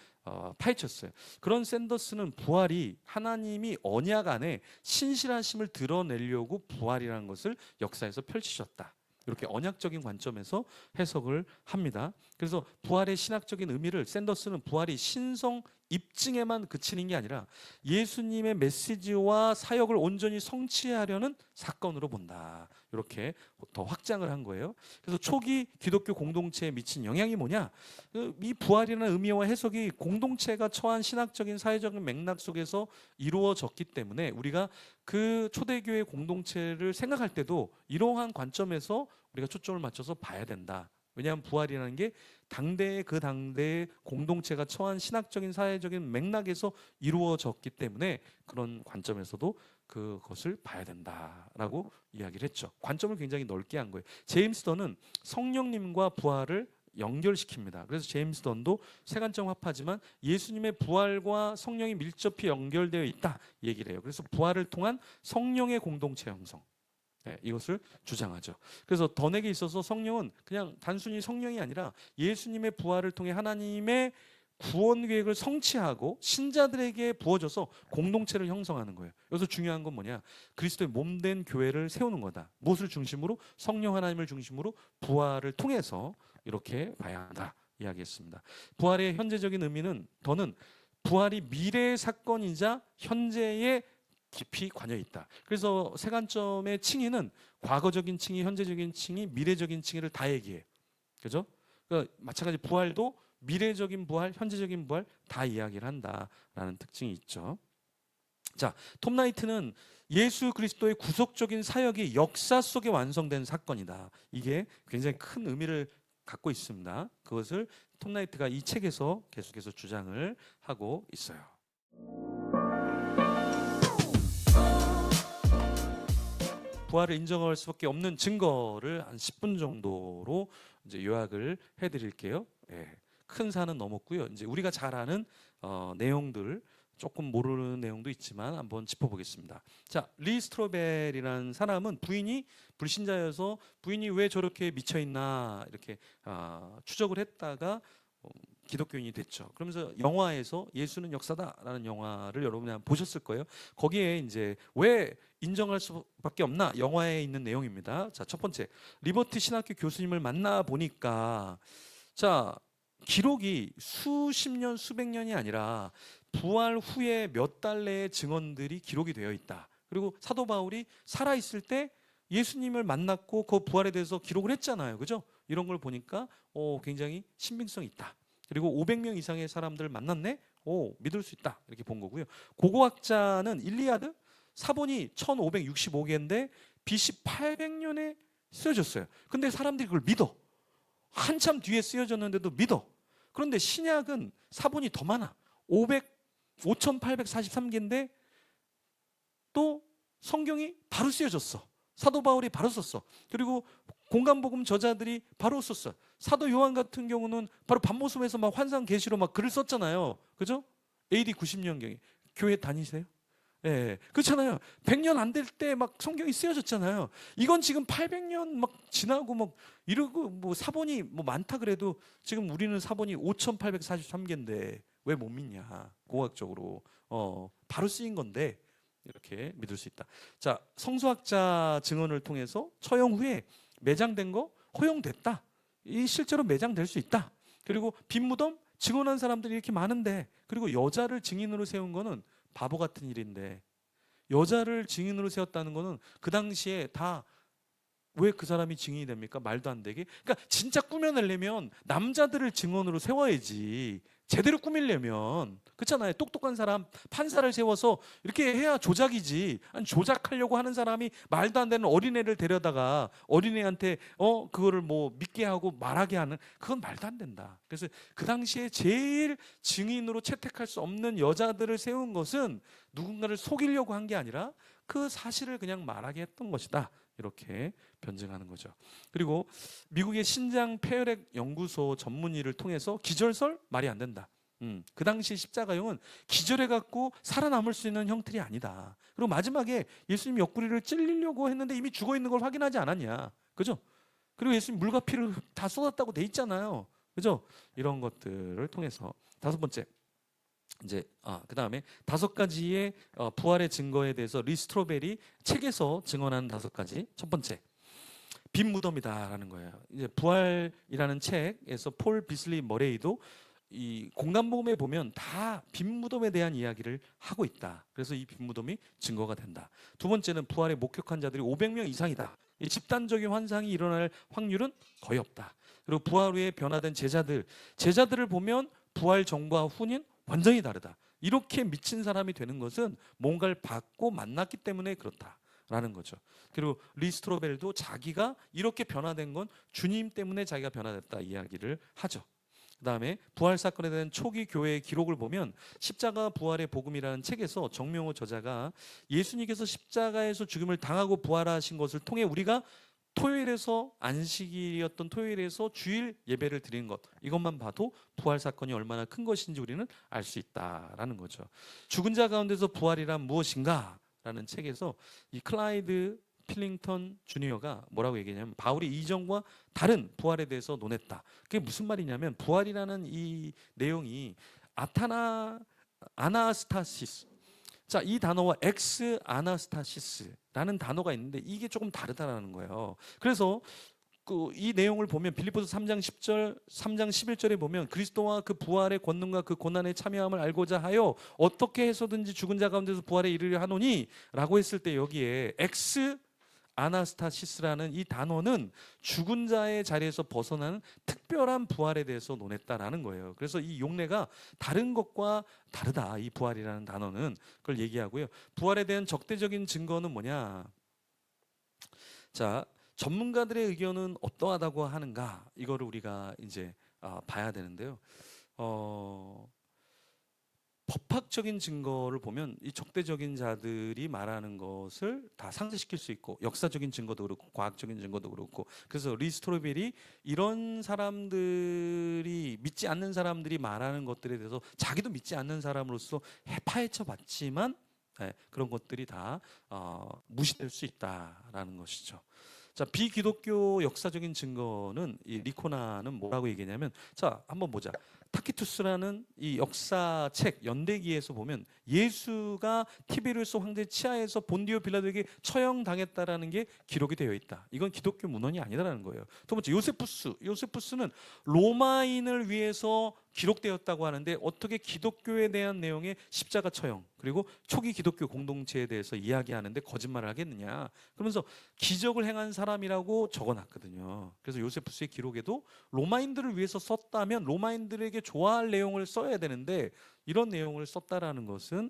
파헤쳤어요. 그런 샌더스는 부활이 하나님이 언약 안에 신실하심을 드러내려고 부활이라는 것을 역사에서 펼치셨다. 이렇게 언약적인 관점에서 해석을 합니다. 그래서 부활의 신학적인 의미를 샌더스는 부활이 신성 입증에만 그치는 게 아니라 예수님의 메시지와 사역을 온전히 성취하려는 사건으로 본다. 이렇게 더 확장을 한 거예요. 그래서 초기 기독교 공동체에 미친 영향이 뭐냐? 이 부활이라는 의미와 해석이 공동체가 처한 신학적인 사회적인 맥락 속에서 이루어졌기 때문에 우리가 그 초대교회 공동체를 생각할 때도 이러한 관점에서 우리가 초점을 맞춰서 봐야 된다. 왜냐하면 부활이라는 게 그 당대의 공동체가 처한 신학적인 사회적인 맥락에서 이루어졌기 때문에 그런 관점에서도 그것을 봐야 된다라고 이야기를 했죠. 관점을 굉장히 넓게 한 거예요. 제임스 던은 성령님과 부활을 연결시킵니다. 그래서 제임스 던도 세관점 합하지만 예수님의 부활과 성령이 밀접히 연결되어 있다 얘기를 해요. 그래서 부활을 통한 성령의 공동체 형성, 이것을 주장하죠. 그래서 던에게 있어서 성령은 그냥 단순히 성령이 아니라 예수님의 부활을 통해 하나님의 구원 계획을 성취하고 신자들에게 부어져서 공동체를 형성하는 거예요. 여기서 중요한 건 뭐냐? 그리스도의 몸된 교회를 세우는 거다. 무엇을 중심으로? 성령 하나님을 중심으로 부활을 통해서 이렇게 봐야 한다 이야기했습니다. 부활의 현재적인 의미는 던은 부활이 미래의 사건이자 현재의 깊이 관여 있다. 그래서 세 관점의 칭의는 과거적인 칭의, 현재적인 칭의, 미래적인 칭의를 다 얘기해. 그죠? 그러니까 마찬가지 부활도 미래적인 부활, 현재적인 부활 다 이야기를 한다라는 특징이 있죠. 자, 톰 나이트는 예수 그리스도의 구속적인 사역이 역사 속에 완성된 사건이다. 이게 굉장히 큰 의미를 갖고 있습니다. 그것을 톰 나이트가 이 책에서 계속해서 주장을 하고 있어요. 부활을 인정할 수밖에 없는 증거를 한 10분 정도로 이제 요약을 해드릴게요. 큰 산은 넘었고요. 이제 우리가 잘 아는 내용들, 조금 모르는 내용도 있지만 한번 짚어보겠습니다. 자, 리 스트로벨이라는 사람은 부인이 불신자여서 부인이 왜 저렇게 미쳐 있나 이렇게 추적을 했다가 기독교인이 됐죠. 그러면서 영화에서 예수는 역사다라는 영화를 여러분이 보셨을 거예요. 거기에 이제 왜 인정할 수밖에 없나 영화에 있는 내용입니다. 자, 첫 번째 리버티 신학교 교수님을 만나 보니까 자 기록이 수십 년 수백 년이 아니라 부활 후에 몇 달 내의 증언들이 기록이 되어 있다. 그리고 사도 바울이 살아 있을 때 예수님을 만났고 그 부활에 대해서 기록을 했잖아요. 그죠? 이런 걸 보니까 굉장히 신빙성이 있다. 그리고 500명 이상의 사람들을 만났네? 믿을 수 있다. 이렇게 본 거고요. 고고학자는 일리아드 사본이 1565개인데 BC 800년에 쓰여졌어요. 근데 사람들이 그걸 믿어. 한참 뒤에 쓰여졌는데도 믿어. 그런데 신약은 사본이 더 많아. 5843개인데 또 성경이 바로 쓰여졌어. 사도 바울이 바로 썼어. 그리고 공간복음 저자들이 바로 썼어. 사도 요한 같은 경우는 바로 밤모습에서 막 환상 계시로 막 글을 썼잖아요. 그죠? AD 90년경에 교회 다니세요? 그렇잖아요. 100년 안 될 때 막 성경이 쓰여졌잖아요. 이건 지금 800년 막 지나고 막 이러고 뭐 사본이 뭐 많다 그래도 지금 우리는 사본이 5843개인데 왜 못 믿냐? 고학적으로 바로 쓰인 건데 이렇게 믿을 수 있다. 자, 성서학자 증언을 통해서 처형 후에 매장된 거 허용됐다. 이 실제로 매장될 수 있다. 그리고 빈 무덤 증언한 사람들이 이렇게 많은데 그리고 여자를 증인으로 세운 거는 바보 같은 일인데 여자를 증인으로 세웠다는 거는 그 당시에 다 왜 그 사람이 증인이 됩니까? 말도 안 되게. 그러니까 진짜 꾸며내려면 남자들을 증언으로 세워야지. 제대로 꾸미려면 그렇잖아요. 똑똑한 사람 판사를 세워서 이렇게 해야 조작이지. 아니 조작하려고 하는 사람이 말도 안 되는 어린애를 데려다가 어린애한테 그거를 뭐 믿게 하고 말하게 하는 그건 말도 안 된다. 그래서 그 당시에 제일 증인으로 채택할 수 없는 여자들을 세운 것은 누군가를 속이려고 한 게 아니라 그 사실을 그냥 말하게 했던 것이다. 이렇게 변증하는 거죠. 그리고 미국의 신장 폐혈액 연구소 전문의를 통해서 기절설 말이 안 된다. 그 당시 십자가형은 기절해갖고 살아남을 수 있는 형틀이 아니다. 그리고 마지막에 예수님 옆구리를 찔리려고 했는데 이미 죽어 있는 걸 확인하지 않았냐, 그죠? 그리고 예수님 물과 피를 다 쏟았다고 돼 있잖아요, 그죠? 이런 것들을 통해서 다섯 번째. 이제 그 다음에 5가지의 부활의 증거에 대해서 리 스트로벨이 책에서 증언한 5가지. 첫 번째, 빈 무덤이다라는 거예요. 이제 부활이라는 책에서 폴 비슬리 머레이도 이 공간복음에 보면 다 빈 무덤에 대한 이야기를 하고 있다. 그래서 이 빈 무덤이 증거가 된다. 두 번째는 부활에 목격한 자들이 500명 이상이다. 이 집단적인 환상이 일어날 확률은 거의 없다. 그리고 부활 후에 변화된 제자들을 보면 부활 전과 후는 완전히 다르다. 이렇게 미친 사람이 되는 것은 뭔가를 받고 만났기 때문에 그렇다라는 거죠. 그리고 리스트로벨도 자기가 이렇게 변화된 건 주님 때문에 자기가 변화됐다 이야기를 하죠. 그다음에 부활 사건에 대한 초기 교회의 기록을 보면 십자가 부활의 복음이라는 책에서 정명호 저자가 예수님께서 십자가에서 죽음을 당하고 부활하신 것을 통해 우리가 토요일에서 안식일이었던 토요일에서 주일 예배를 드리는 것, 이것만 봐도 부활 사건이 얼마나 큰 것인지 우리는 알 수 있다라는 거죠. 죽은 자 가운데서 부활이란 무엇인가? 라는 책에서 이 클라이드 필링턴 주니어가 뭐라고 얘기하냐면 바울이 이전과 다른 부활에 대해서 논했다. 그게 무슨 말이냐면 부활이라는 이 내용이 아나스타시스, 자, 이 단어와 엑스 아나스타시스라는 단어가 있는데 이게 조금 다르다라는 거예요. 그래서 이 내용을 보면 빌립보서 3장 10절, 3장 11절에 보면 그리스도와 그 부활의 권능과 그 고난에 참여함을 알고자 하여 어떻게 해서든지 죽은 자 가운데서 부활에 이르려 하노니 라고 했을 때 여기에 엑스 아나스타시스라는 이 단어는 죽은 자의 자리에서 벗어나는 특별한 부활에 대해서 논했다라는 거예요. 그래서 이 용례가 다른 것과 다르다. 이 부활이라는 단어는 그걸 얘기하고요. 부활에 대한 적대적인 증거는 뭐냐? 자, 전문가들의 의견은 어떠하다고 하는가? 이거를 우리가 이제 봐야 되는데요. 법학적인 증거를 보면 이 적대적인 자들이 말하는 것을 다 상쇄시킬 수 있고 역사적인 증거도 그렇고 과학적인 증거도 그렇고, 그래서 리스토로벨이 이런 사람들이 믿지 않는 사람들이 말하는 것들에 대해서 자기도 믿지 않는 사람으로서 파헤쳐 봤지만 그런 것들이 다 무시될 수 있다라는 것이죠. 자, 비기독교 역사적인 증거는 이 리코나는 뭐라고 얘기하냐면, 자, 한번 보자. 타키투스라는 이 역사책 연대기에서 보면 예수가 티베리우스 황제 치하에서 본디오 빌라도에게 처형당했다라는 게 기록이 되어 있다. 이건 기독교 문헌이 아니다라는 거예요. 두 번째, 요세푸스는 로마인을 위해서 기록되었다고 하는데 어떻게 기독교에 대한 내용의 십자가 처형 그리고 초기 기독교 공동체에 대해서 이야기하는데 거짓말을 하겠느냐, 그러면서 기적을 행한 사람이라고 적어놨거든요. 그래서 요세푸스의 기록에도 로마인들을 위해서 썼다면 로마인들에게 좋아할 내용을 써야 되는데 이런 내용을 썼다라는 것은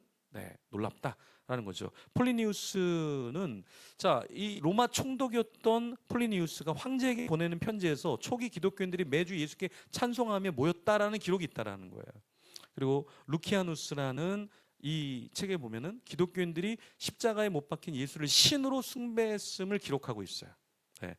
놀랍다라는 거죠. 폴리니우스는, 자, 이 로마 총독이었던 폴리니우스가 황제에게 보내는 편지에서 초기 기독교인들이 매주 예수께 찬송하며 모였다라는 기록이 있다라는 거예요. 그리고 루키아누스라는 이 책에 보면은 기독교인들이 십자가에 못 박힌 예수를 신으로 숭배했음을 기록하고 있어요. 네.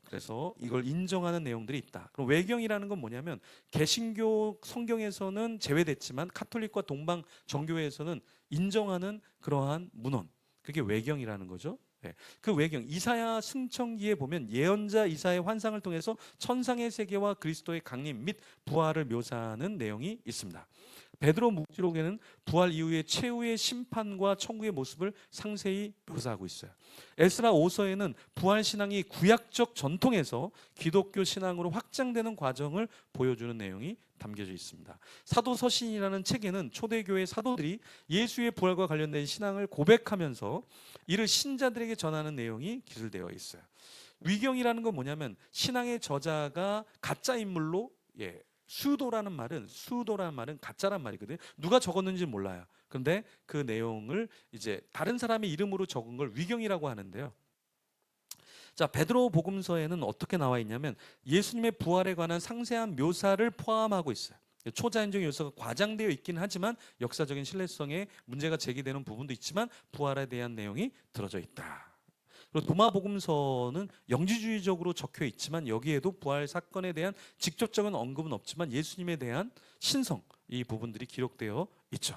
그래서 이걸 인정하는 내용들이 있다. 그럼 외경이라는 건 뭐냐면 개신교 성경에서는 제외됐지만 카톨릭과 동방 정교회에서는 인정하는 그러한 문헌, 그게 외경이라는 거죠. 네. 그 외경, 이사야 승천기에 보면 예언자 이사야의 환상을 통해서 천상의 세계와 그리스도의 강림 및 부활을 묘사하는 내용이 있습니다. 베드로 묵시록에는 부활 이후의 최후의 심판과 천국의 모습을 상세히 묘사하고 있어요. 에스라 5서에는 부활 신앙이 구약적 전통에서 기독교 신앙으로 확장되는 과정을 보여주는 내용이 담겨져 있습니다. 사도서신이라는 책에는 초대교회 사도들이 예수의 부활과 관련된 신앙을 고백하면서 이를 신자들에게 전하는 내용이 기술되어 있어요. 위경이라는 건 뭐냐면 신앙의 저자가 가짜 인물로, 수도라는 말은 가짜란 말이거든요. 누가 적었는지 몰라요. 그런데 그 내용을 이제 다른 사람의 이름으로 적은 걸 위경이라고 하는데요. 자, 베드로 복음서에는 어떻게 나와 있냐면 예수님의 부활에 관한 상세한 묘사를 포함하고 있어요. 초자연적 요소가 과장되어 있긴 하지만 역사적인 신뢰성에 문제가 제기되는 부분도 있지만 부활에 대한 내용이 들어져 있다. 그리고 도마복음서는 영지주의적으로 적혀 있지만 여기에도 부활 사건에 대한 직접적인 언급은 없지만 예수님에 대한 신성, 이 부분들이 기록되어 있죠.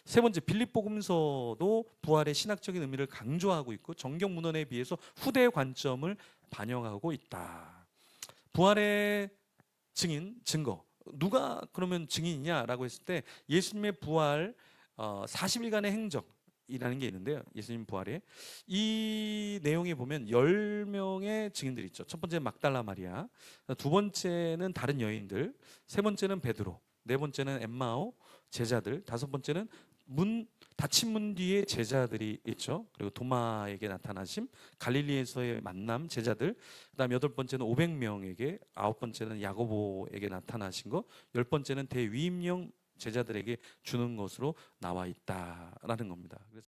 세 번째, 빌립복음서도 부활의 신학적인 의미를 강조하고 있고 정경 문헌에 비해서 후대의 관점을 반영하고 있다. 부활의 증거, 누가 그러면 증인이냐라고 했을 때 예수님의 부활 40일간의 행적, 이라는 게 있는데요. 예수님 부활에 이 내용에 보면 10명의 증인들이 있죠. 첫 번째는 막달라 마리아, 두 번째는 다른 여인들, 세 번째는 베드로, 네 번째는 엠마오 제자들, 다섯 번째는 닫힌 문 뒤에 제자들이 있죠. 그리고 도마에게 나타나심, 갈릴리에서의 만남 제자들, 그다음 여덟 번째는 500명에게, 아홉 번째는 야고보에게 나타나신 것, 열 번째는 대위임령 제자들에게 주는 것으로 나와 있다라는 겁니다. 그래서